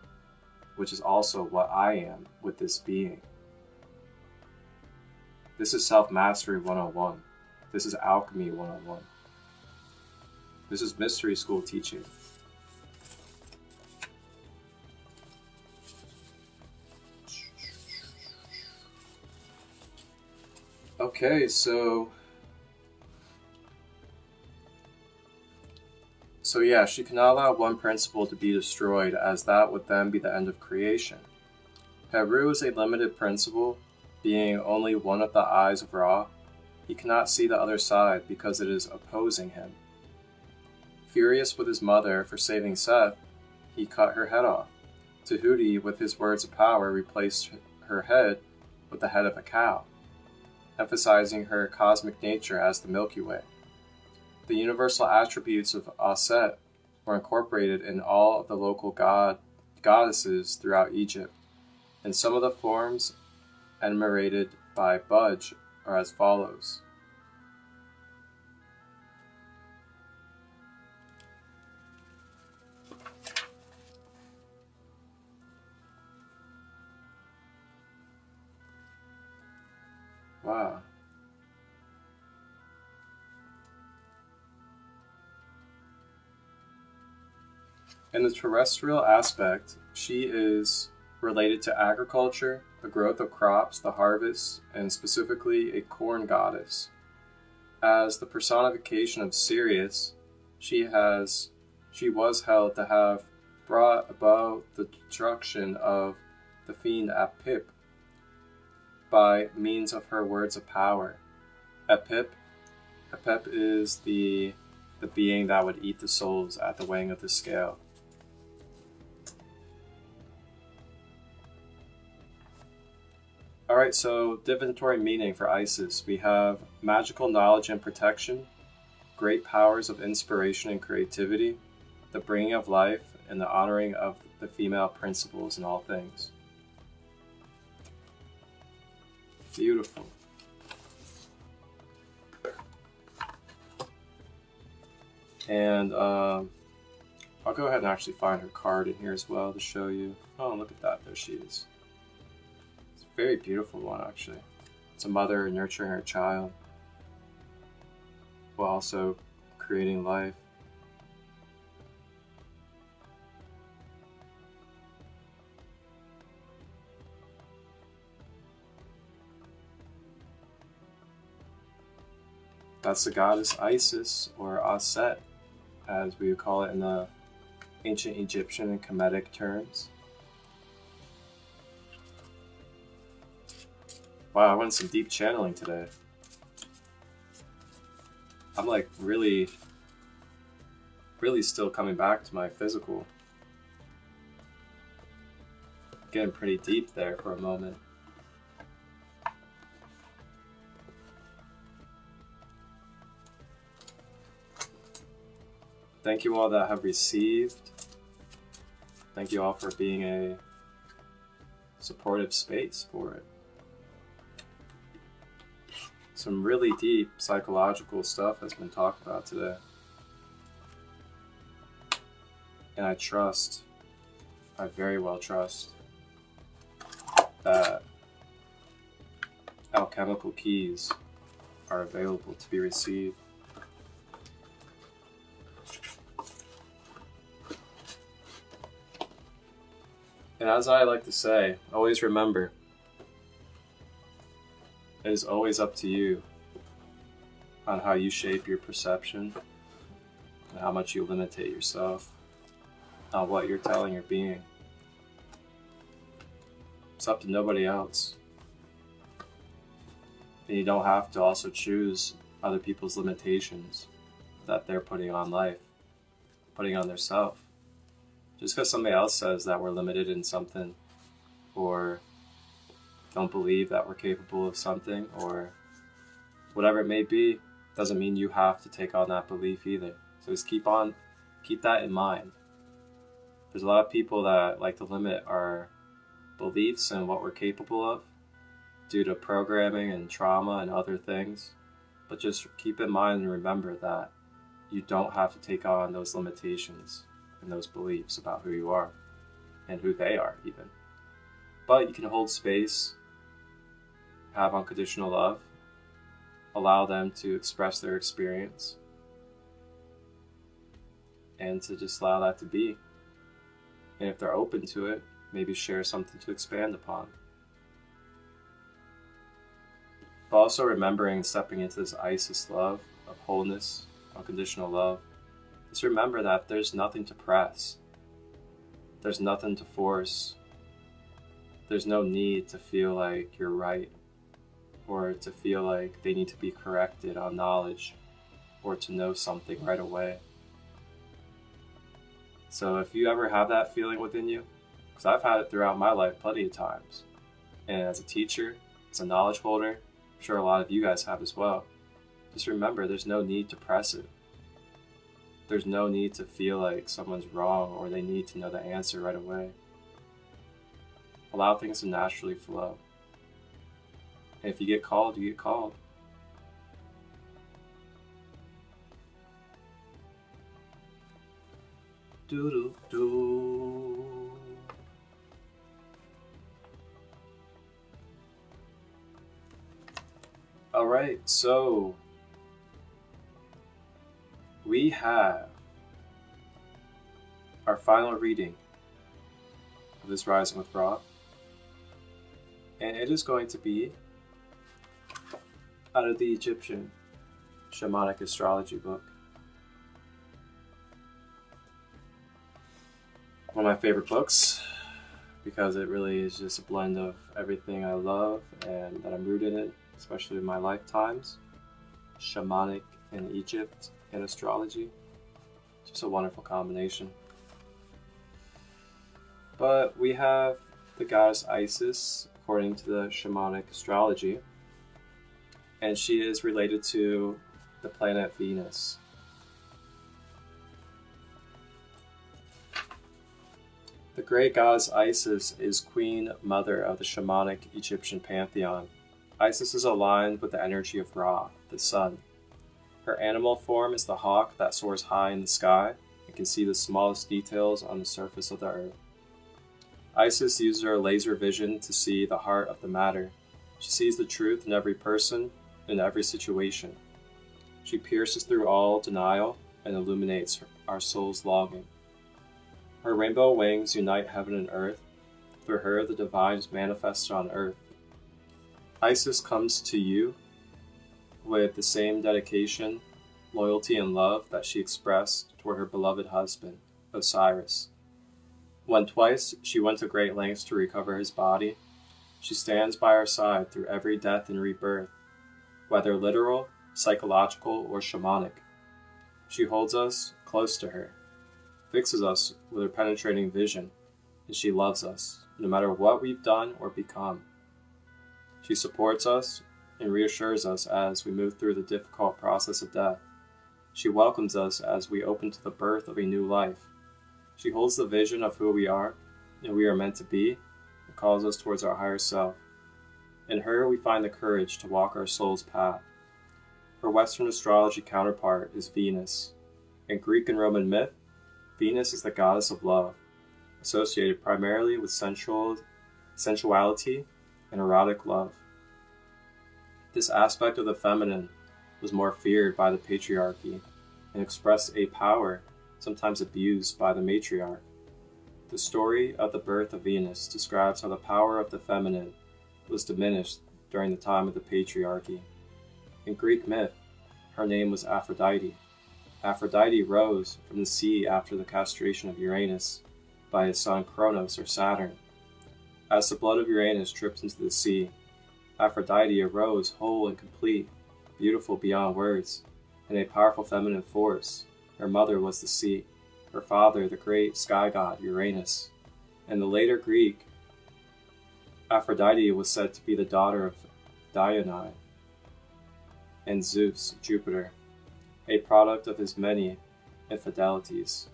which is also what I am with this being. This is Self-Mastery 101. This is Alchemy 101. This is Mystery School teaching. Okay, so yeah, she cannot allow one principle to be destroyed, as that would then be the end of creation. Heru is a limited principle, being only one of the eyes of Ra. He cannot see the other side because it is opposing him. Furious with his mother for saving Seth, he cut her head off. Tahuti, with his words of power, replaced her head with the head of a cow, emphasizing her cosmic nature as the Milky Way. The universal attributes of Aset were incorporated in all of the local goddesses throughout Egypt, and some of the forms enumerated by Budge are as follows. Wow. In the terrestrial aspect, she is related to agriculture, the growth of crops, the harvest, and specifically a corn goddess. As the personification of Sirius, she was held to have brought about the destruction of the fiend Apip by means of her words of power. Apip is the being that would eat the souls at the weighing of the scale. Alright, so divinatory meaning for Isis. We have magical knowledge and protection, great powers of inspiration and creativity, the bringing of life, and the honoring of the female principles in all things. Beautiful. And I'll go ahead and actually find her card in here as well to show you. Oh, look at that. There she is. It's a very beautiful one, actually. It's a mother nurturing her child while also creating life. That's the goddess Isis, or Aset, as we would call it in the ancient Egyptian and Kemetic terms. Wow, I went some deep channeling today. I'm like really still coming back to my physical. Getting pretty deep there for a moment. Thank you all that have received. Thank you all for being a supportive space for it. Some really deep psychological stuff has been talked about today. And I very well trust, that alchemical keys are available to be received. And as I like to say, always remember, it is always up to you on how you shape your perception and how much you limitate yourself on what you're telling your being. It's up to nobody else. And you don't have to also choose other people's limitations that they're putting on life, putting on their self. Just because somebody else says that we're limited in something, or don't believe that we're capable of something, or whatever it may be, doesn't mean you have to take on that belief either. So just keep that in mind. There's a lot of people that like to limit our beliefs and what we're capable of due to programming and trauma and other things. But just keep in mind and remember that you don't have to take on those limitations and those beliefs about who you are and who they are even. But you can hold space, have unconditional love, allow them to express their experience, and to just allow that to be. And if they're open to it, maybe share something to expand upon. But also remembering, stepping into this Isis love of wholeness, unconditional love, just remember that there's nothing to press. There's nothing to force. There's no need to feel like you're right, or to feel like they need to be corrected on knowledge, or to know something right away. So if you ever have that feeling within you, because I've had it throughout my life plenty of times, and as a teacher, as a knowledge holder, I'm sure a lot of you guys have as well, just remember there's no need to press it. There's no need to feel like someone's wrong or they need to know the answer right away. Allow things to naturally flow. And if you get called, you get called. Do-do-do. All right, so we have our final reading of this Rising with Ra, and it is going to be out of the Egyptian Shamanic astrology book. One of my favorite books, because it really is just a blend of everything I love and that I'm rooted in, especially in my lifetimes. Shamanic in Egypt and astrology. Just a wonderful combination. But we have the goddess Isis, according to the Shamanic astrology, and she is related to the planet Venus. The great goddess Isis is Queen Mother of the Shamanic Egyptian pantheon. Isis is aligned with the energy of Ra, the sun. Her animal form is the hawk that soars high in the sky and can see the smallest details on the surface of the earth. Isis uses her laser vision to see the heart of the matter. She sees the truth in every person, in every situation. She pierces through all denial and illuminates our soul's longing. Her rainbow wings unite heaven and earth. Through her, the divine is manifested on earth. Isis comes to you with the same dedication, loyalty, and love that she expressed toward her beloved husband, Osiris. When twice she went to great lengths to recover his body, she stands by our side through every death and rebirth, whether literal, psychological, or shamanic. She holds us close to her, fixes us with her penetrating vision, and she loves us, no matter what we've done or become. She supports us and reassures us as we move through the difficult process of death. She welcomes us as we open to the birth of a new life. She holds the vision of who we are and we are meant to be, and calls us towards our higher self. In her, we find the courage to walk our soul's path. Her Western astrology counterpart is Venus. In Greek and Roman myth, Venus is the goddess of love, associated primarily with sensuality and erotic love. This aspect of the feminine was more feared by the patriarchy and expressed a power sometimes abused by the matriarch. The story of the birth of Venus describes how the power of the feminine was diminished during the time of the patriarchy. In Greek myth, her name was Aphrodite. Aphrodite rose from the sea after the castration of Uranus by his son Kronos or Saturn. As the blood of Uranus dripped into the sea, Aphrodite arose whole and complete, beautiful beyond words, and a powerful feminine force. Her mother was the sea, her father the great sky god Uranus. In the later Greek, Aphrodite was said to be the daughter of Dione and Zeus, Jupiter, a product of his many infidelities.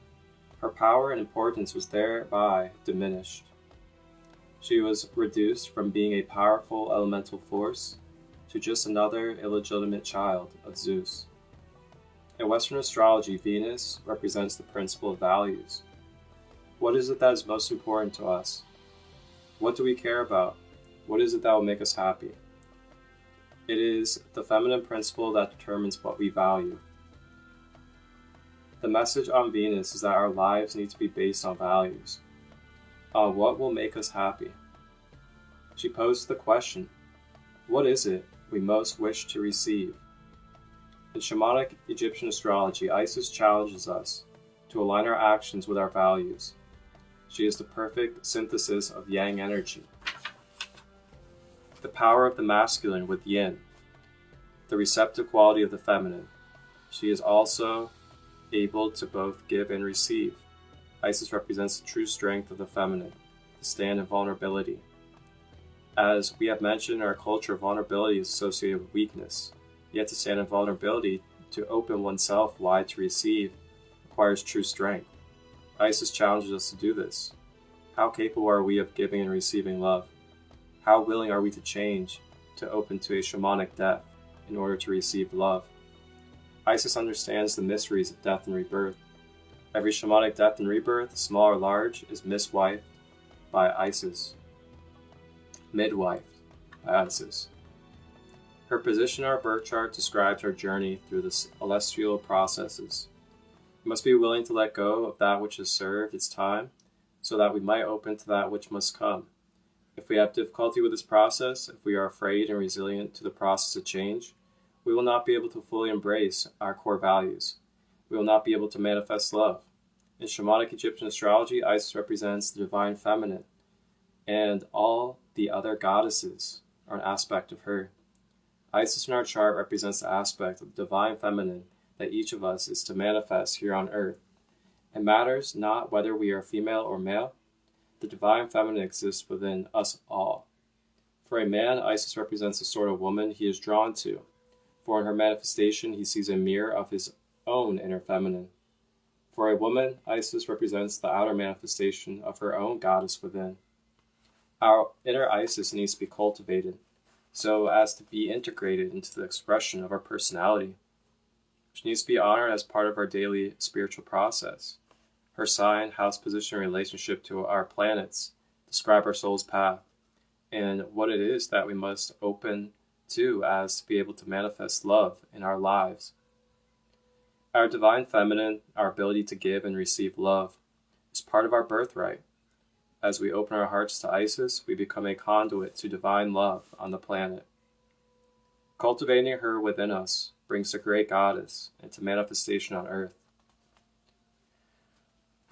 Her power and importance was thereby diminished. She was reduced from being a powerful elemental force to just another illegitimate child of Zeus. In Western astrology, Venus represents the principle of values. What is it that is most important to us? What do we care about? What is it that will make us happy? It is the feminine principle that determines what we value. The message on Venus is that our lives need to be based on values, on what will make us happy. She posed the question, what is it we most wish to receive? In Shamanic Egyptian astrology, Isis challenges us to align our actions with our values. She is the perfect synthesis of yang energy, the power of the masculine with yin, the receptive quality of the feminine. She is also able to both give and receive. Isis represents the true strength of the feminine, to stand in vulnerability. As we have mentioned in our culture, vulnerability is associated with weakness. Yet to stand in vulnerability, to open oneself wide to receive, requires true strength. Isis challenges us to do this. How capable are we of giving and receiving love? How willing are we to change, to open to a shamanic death in order to receive love? Isis understands the mysteries of death and rebirth. Every shamanic death and rebirth, small or large, is miswifed by Isis. Midwifed by Isis. Her position in our birth chart describes our journey through the celestial processes. We must be willing to let go of that which has served its time, so that we might open to that which must come. If we have difficulty with this process, if we are afraid and resilient to the process of change, we will not be able to fully embrace our core values. We will not be able to manifest love. In Shamanic Egyptian astrology, Isis represents the divine feminine, and all the other goddesses are an aspect of her. Isis in our chart represents the aspect of the divine feminine that each of us is to manifest here on earth. It matters not whether we are female or male. The divine feminine exists within us all. For a man, Isis represents the sort of woman he is drawn to, for in her manifestation he sees a mirror of his own inner feminine. For a woman, Isis represents the outer manifestation of her own goddess within. Our inner Isis needs to be cultivated, so as to be integrated into the expression of our personality. She needs to be honored as part of our daily spiritual process. Her sign, house position, and relationship to our planets describe our soul's path and what it is that we must open to as to be able to manifest love in our lives. Our divine feminine, our ability to give and receive love, is part of our birthright. As we open our hearts to Isis, we become a conduit to divine love on the planet. Cultivating her within us brings the great goddess into manifestation on earth.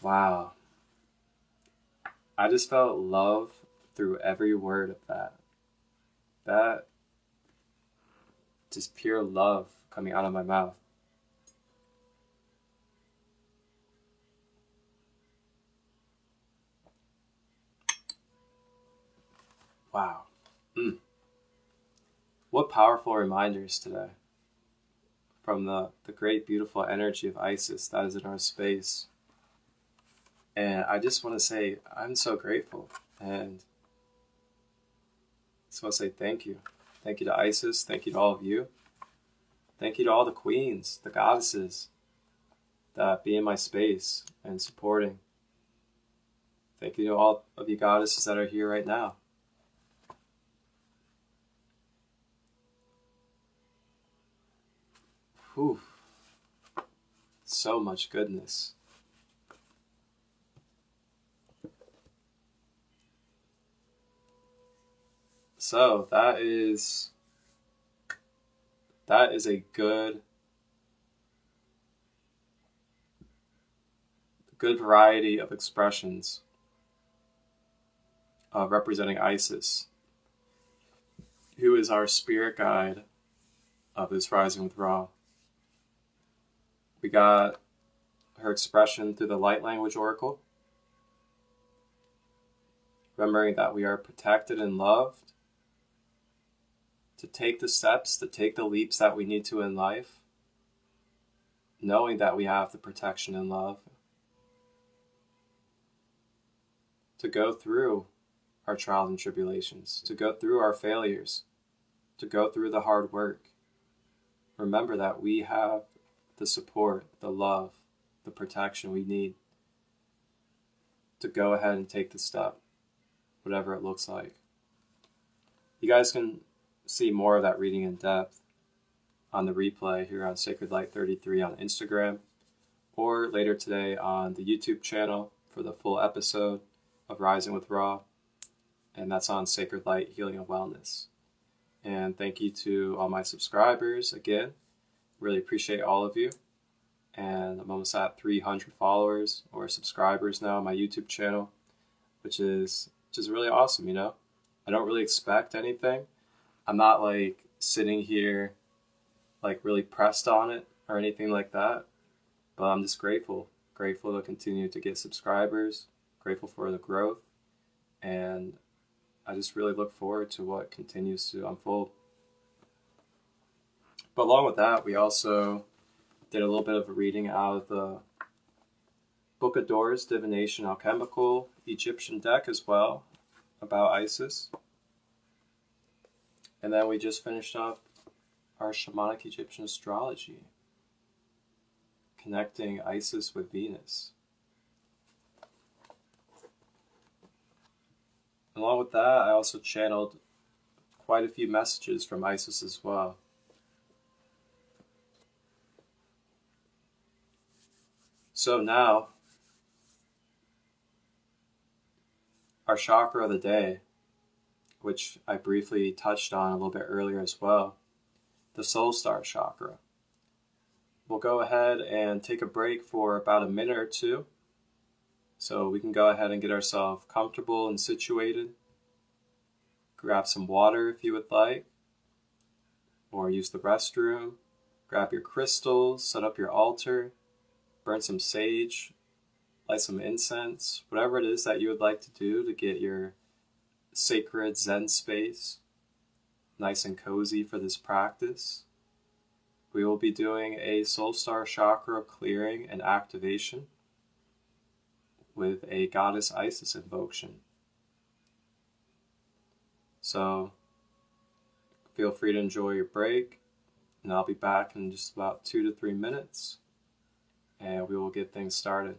Wow. I just felt love through every word of that. That, just pure love coming out of my mouth. Wow. What powerful reminders today from the great, beautiful energy of Isis that is in our space. And I just want to say, I'm so grateful. And I just want to say thank you. Thank you to Isis. Thank you to all of you. Thank you to all the queens, the goddesses that be in my space and supporting. Thank you to all of you goddesses that are here right now. Whew. So much goodness. So that is a good variety of expressions of representing Isis, who is our spirit guide of this Rising with Ra. We got her expression through the Light Language Oracle, remembering that we are protected and loved, to take the steps, to take the leaps that we need to in life, knowing that we have the protection and love, to go through our trials and tribulations, to go through our failures, to go through the hard work. Remember that we have the support, the love, the protection we need to go ahead and take the step, whatever it looks like. You guys can see more of that reading in depth on the replay here on Sacred Light 33 on Instagram, or later today on the YouTube channel for the full episode of Rising with Ra, and that's on Sacred Light Healing and Wellness. And thank you to all my subscribers again. Really appreciate all of you. And I'm almost at 300 followers or subscribers now on my YouTube channel, which is just really awesome, you know? I don't really expect anything. I'm not like sitting here like really pressed on it or anything like that, but I'm just grateful to continue to get subscribers, grateful for the growth, and I just really look forward to what continues to unfold. But along with that, we also did a little bit of a reading out of the Book of Doors, Divination Alchemical Egyptian deck as well, about Isis. And then we just finished up our Shamanic Egyptian astrology, connecting Isis with Venus. Along with that, I also channeled quite a few messages from Isis as well. So now, our chakra of the day, which I briefly touched on a little bit earlier as well, the Soul Star Chakra. We'll go ahead and take a break for about a minute or two, so we can go ahead and get ourselves comfortable and situated. Grab some water if you would like, or use the restroom. Grab your crystals, set up your altar, burn some sage, light some incense, whatever it is that you would like to do to get your sacred Zen space nice and cozy for this practice. We will be doing a Soul Star Chakra clearing and activation with a Goddess Isis invocation. So feel free to enjoy your break, and I'll be back in just about 2 to 3 minutes, and we will get things started.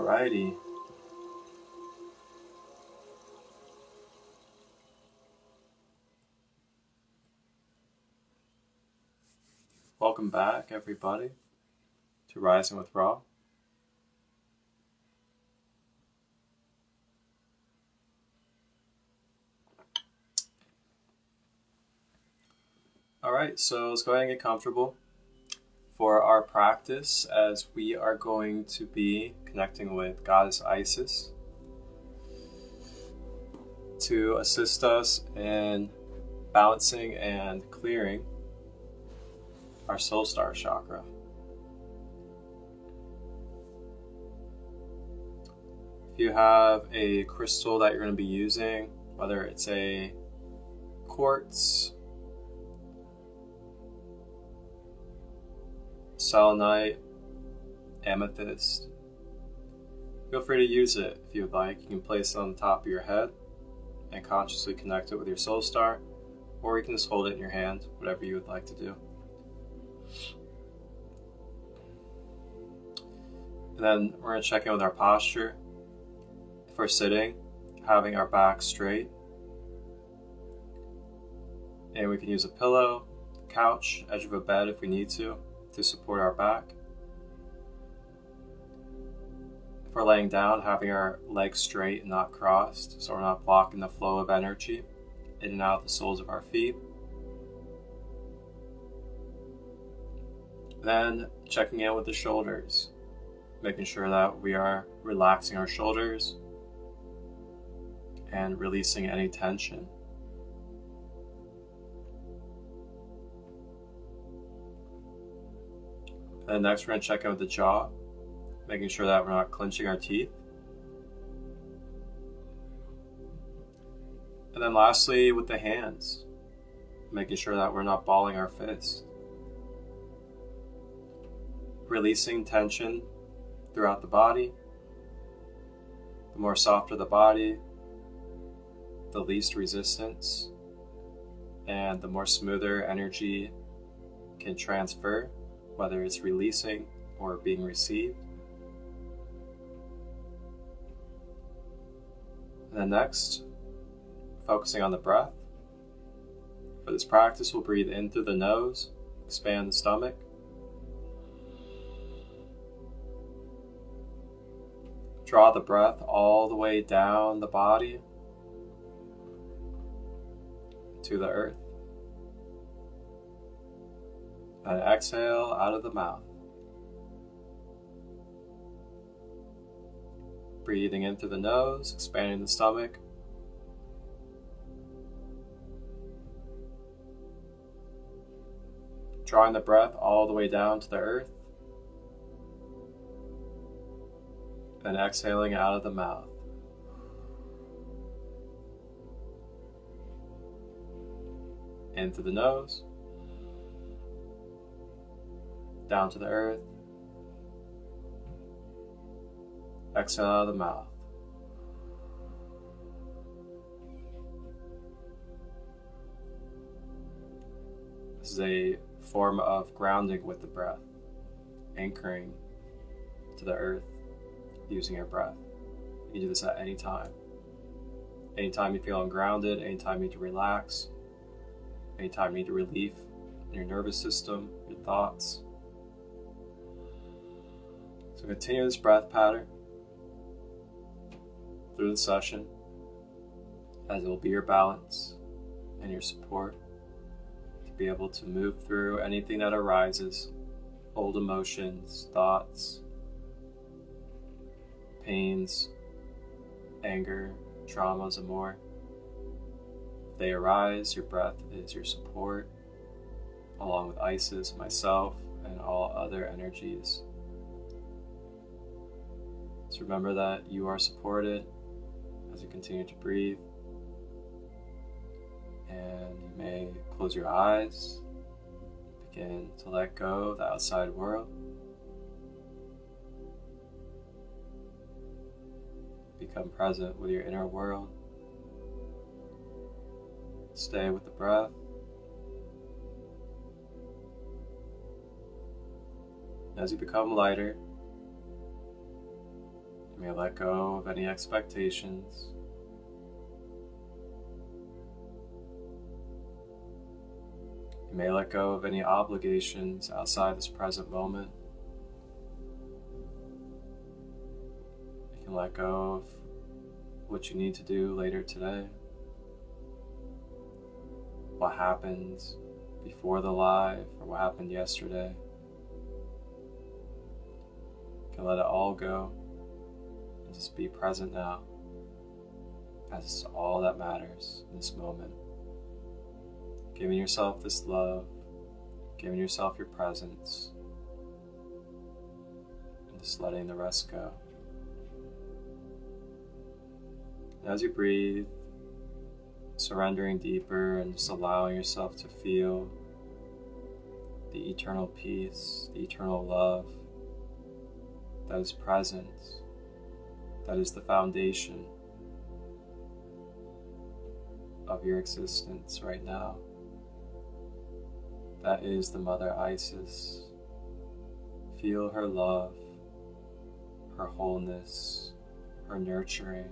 Alrighty. Welcome back, everybody, to Rising with Ra. Alright, so let's go ahead and get comfortable for our practice, as we are going to be connecting with Goddess Isis to assist us in balancing and clearing our Soul Star Chakra. If you have a crystal that you're going to be using, whether it's a quartz, selenite, amethyst, feel free to use it if you would like. You can place it on the top of your head and consciously connect it with your soul star, or you can just hold it in your hand, whatever you would like to do. And then we're going to check in with our posture. If we're sitting, having our back straight, and we can use a pillow, couch, edge of a bed if we need to support our back. If we're laying down, having our legs straight and not crossed, so we're not blocking the flow of energy in and out the soles of our feet. Then checking in with the shoulders, making sure that we are relaxing our shoulders and releasing any tension. And next we're going to check in with the jaw, making sure that we're not clenching our teeth. And then lastly with the hands, making sure that we're not balling our fists. Releasing tension throughout the body. The more softer the body, the least resistance, and the more smoother energy can transfer, whether it's releasing or being received. And then next, focusing on the breath. For this practice, we'll breathe in through the nose, expand the stomach. Draw the breath all the way down the body to the earth. And exhale out of the mouth. Breathing in through the nose, expanding the stomach. Drawing the breath all the way down to the earth. And exhaling out of the mouth. In through the nose. Down to the earth. Exhale out of the mouth. This is a form of grounding with the breath, anchoring to the earth using your breath. You can do this at any time. Anytime you feel ungrounded, anytime you need to relax, anytime you need relief in your nervous system, your thoughts. So continue this breath pattern through the session, as it will be your balance and your support to be able to move through anything that arises, old emotions, thoughts, pains, anger, traumas, and more. If they arise, your breath is your support, along with Isis, myself, and all other energies. So remember that you are supported as you continue to breathe. And you may close your eyes, begin to let go of the outside world. Become present with your inner world. Stay with the breath. As you become lighter, you may let go of any expectations. You may let go of any obligations outside this present moment. You can let go of what you need to do later today. What happened before the live, or what happened yesterday. You can let it all go and just be present now, as it's all that matters in this moment. Giving yourself this love, giving yourself your presence, and just letting the rest go. And as you breathe, surrendering deeper and just allowing yourself to feel the eternal peace, the eternal love that is present, that is the foundation of your existence right now. That is the Mother Isis. Feel her love, her wholeness, her nurturing.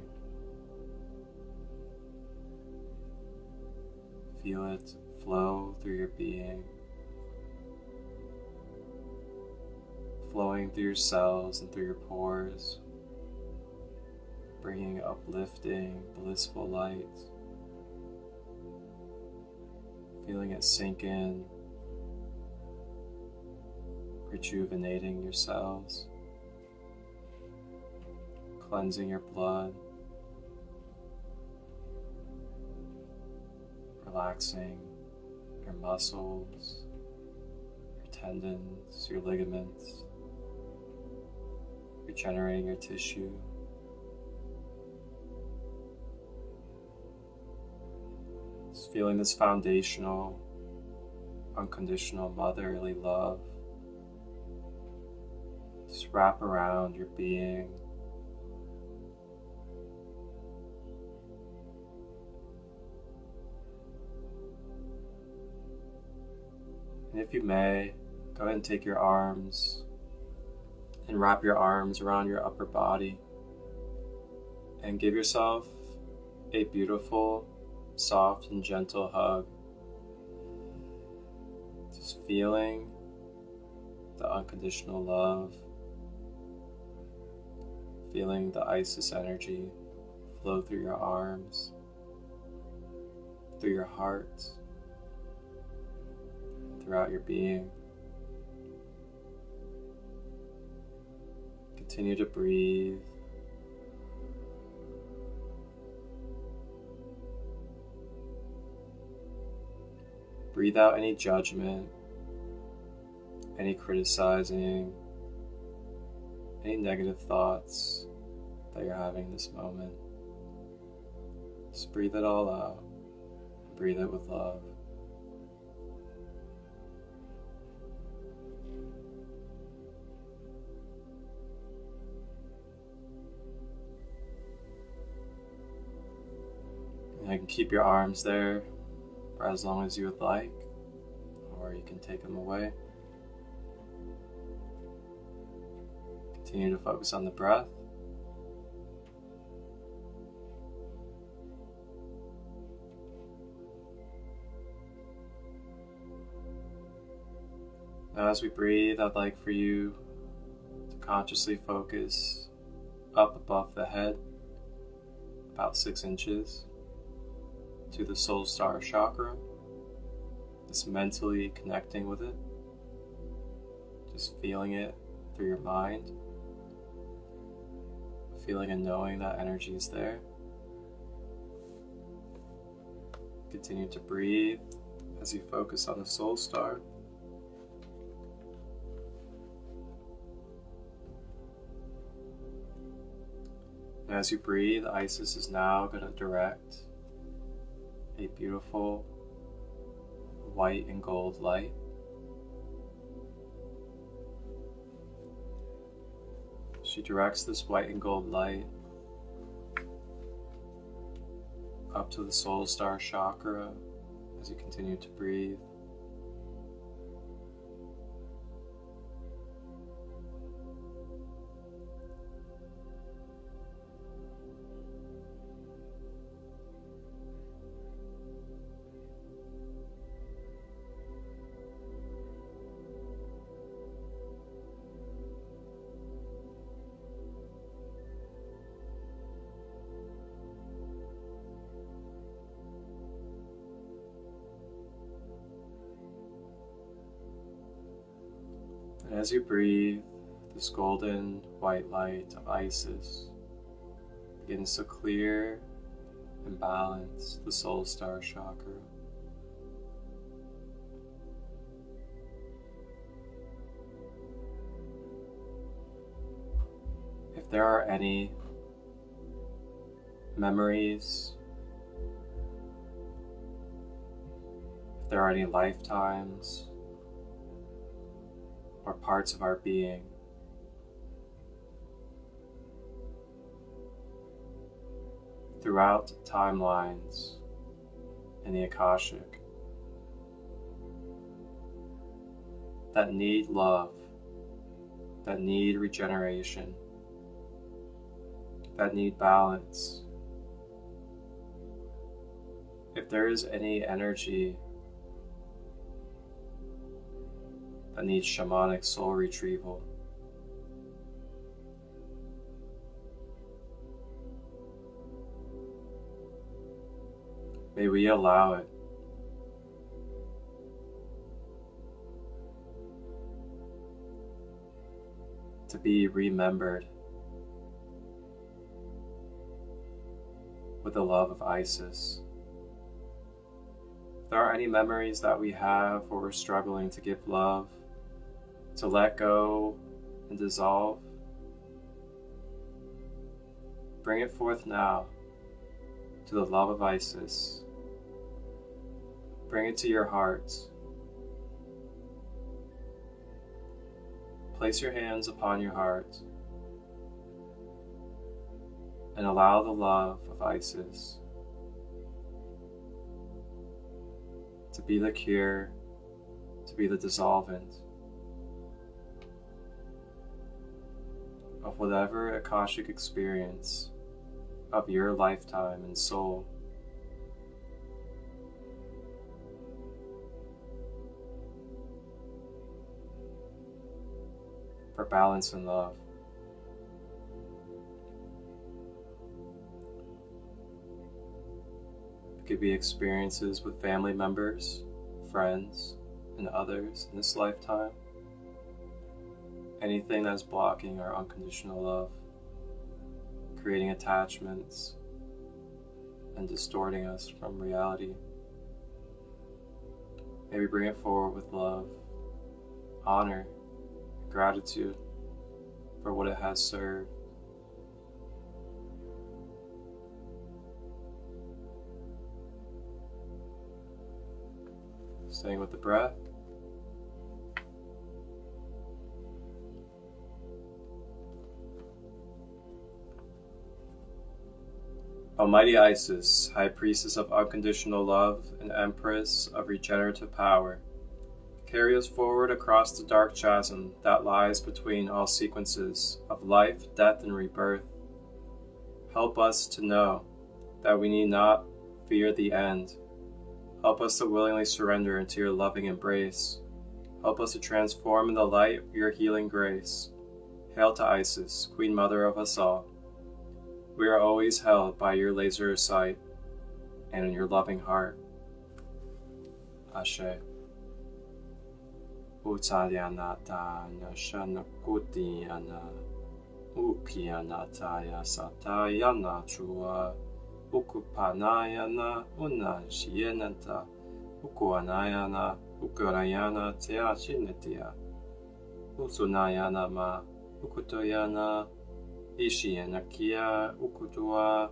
Feel it flow through your being, flowing through your cells and through your pores, bringing uplifting, blissful light. Feeling it sink in, rejuvenating your cells, cleansing your blood, relaxing your muscles, your tendons, your ligaments, regenerating your tissue. Just feeling this foundational, unconditional motherly love just wrap around your being. And if you may, go ahead and take your arms and wrap your arms around your upper body and give yourself a beautiful, soft and gentle hug. Just feeling the unconditional love, feeling the Isis energy flow through your arms, through your heart, throughout your being. Continue to breathe. Breathe out any judgment, any criticizing, any negative thoughts that you're having this moment. Just breathe it all out. Breathe it with love. And you can keep your arms there for as long as you would like, or you can take them away. Continue to focus on the breath. Now as we breathe, I'd like for you to consciously focus up above the head, about 6 inches, to the Soul Star Chakra, just mentally connecting with it, just feeling it through your mind, feeling and knowing that energy is there. Continue to breathe as you focus on the Soul Star. And as you breathe, Isis is now going to direct a beautiful white and gold light She directs this white and gold light up to the Soul Star Chakra as you continue to breathe. As you breathe, this golden white light of Isis begins to clear and balance the Soul Star Chakra. If there are any memories, if there are any lifetimes or parts of our being throughout timelines in the Akashic that need love, that need regeneration, that need balance. If there is any energy that needs shamanic soul retrieval, may we allow it. To be remembered with the love of Isis. If there are any memories that we have where we're struggling to give love, to let go and dissolve, bring it forth now to the love of Isis. Bring it to your heart. Place your hands upon your heart and allow the love of Isis to be the cure, to be the dissolvent of whatever Akashic experience of your lifetime and soul. For balance and love. It could be experiences with family members, friends, and others in this lifetime. Anything that's blocking our unconditional love, creating attachments and distorting us from reality. Maybe bring it forward with love, honor, gratitude for what it has served. Staying with the breath. Almighty Isis, High Priestess of Unconditional Love and Empress of Regenerative Power, carry us forward across the dark chasm that lies between all sequences of life, death, and rebirth. Help us to know that we need not fear the end. Help us to willingly surrender into your loving embrace. Help us to transform in the light of your healing grace. Hail to Isis, Queen Mother of us all. We are always held by your laser sight and in your loving heart. Ashe. Utsayanata Nashanakutiana Ukianataya Satayana Chua Ukupanayana Unashienata Ukuanayana Ukurayana Teachinatia Usunayana Ma Ukutoyana Ishianakia Ukutua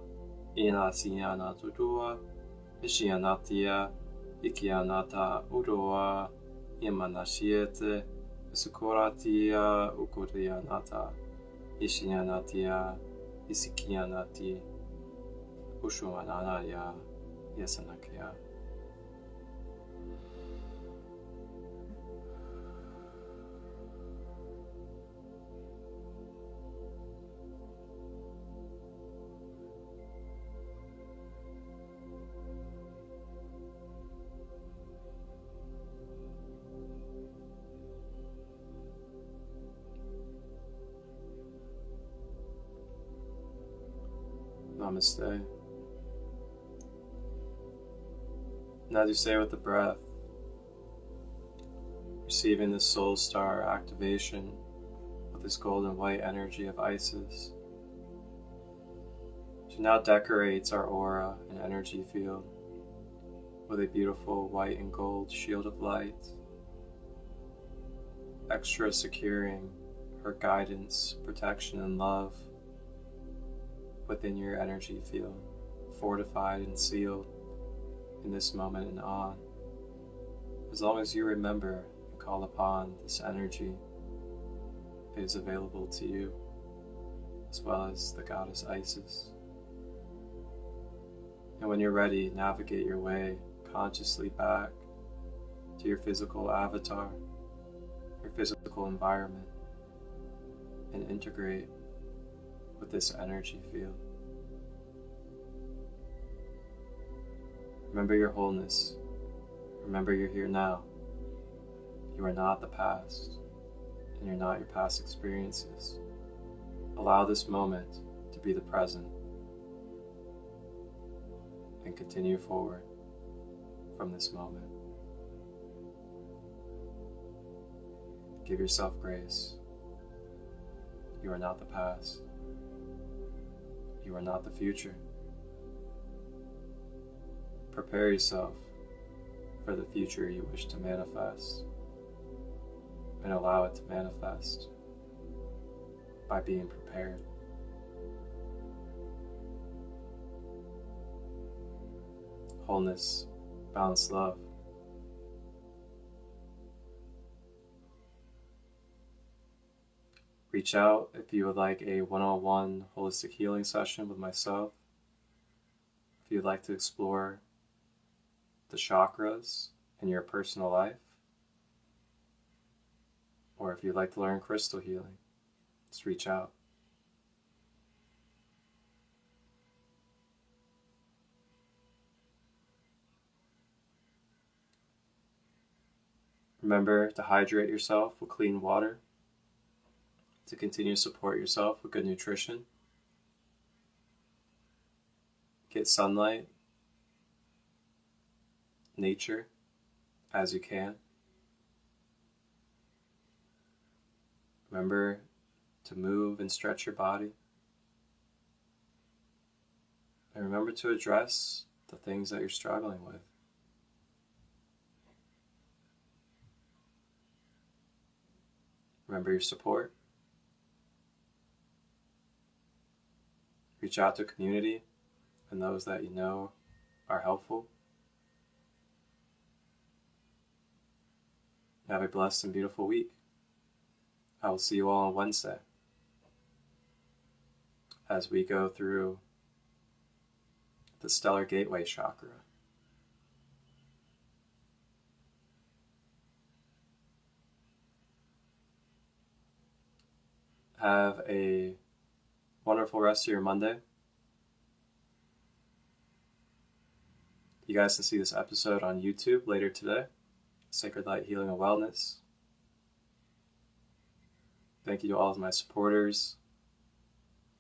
Inasiana Tutua Ishianatia Ikianata Udoa Imanashiete Isukuratia Ukurianata Ishianatia Isikianati Ushumananaya Yasanakia. Namaste. And as you say with the breath, receiving the Soul Star activation with this golden white energy of Isis. She now decorates our aura and energy field with a beautiful white and gold shield of light, extra securing her guidance, protection, and love within your energy field, fortified and sealed in this moment and on. As long as you remember and call upon this energy, it is available to you, as well as the goddess Isis. And when you're ready, navigate your way consciously back to your physical avatar, your physical environment, and integrate with this energy field. Remember your wholeness. Remember you're here now. You are not the past, and you're not your past experiences. Allow this moment to be the present, and continue forward from this moment. Give yourself grace. You are not the past. You are not the future. Prepare yourself for the future you wish to manifest, and allow it to manifest by being prepared. Wholeness, balanced love. Reach out if you would like a one-on-one holistic healing session with myself. If you'd like to explore the chakras in your personal life, or if you'd like to learn crystal healing, just reach out. Remember to hydrate yourself with clean water, to continue to support yourself with good nutrition. Get sunlight, nature, as you can. Remember to move and stretch your body. And remember to address the things that you're struggling with. Remember your support. Reach out to community and those that you know are helpful. Have a blessed and beautiful week. I will see you all on Wednesday as we go through the Stellar Gateway Chakra. Have a wonderful rest of your Monday. You guys can see this episode on YouTube later today. Sacred Light Healing and Wellness. Thank you to all of my supporters,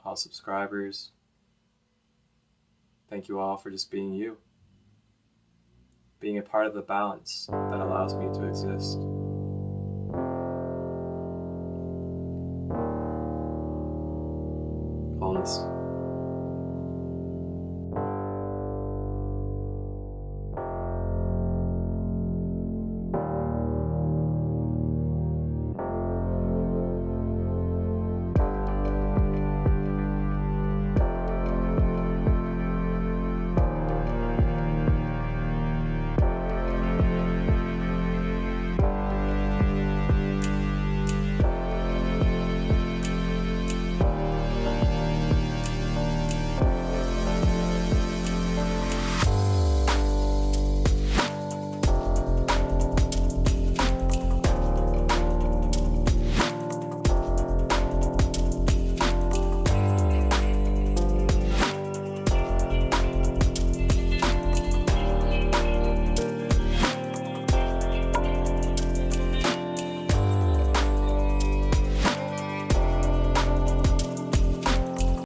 all subscribers. Thank you all for just being you. Being a part of the balance that allows me to exist.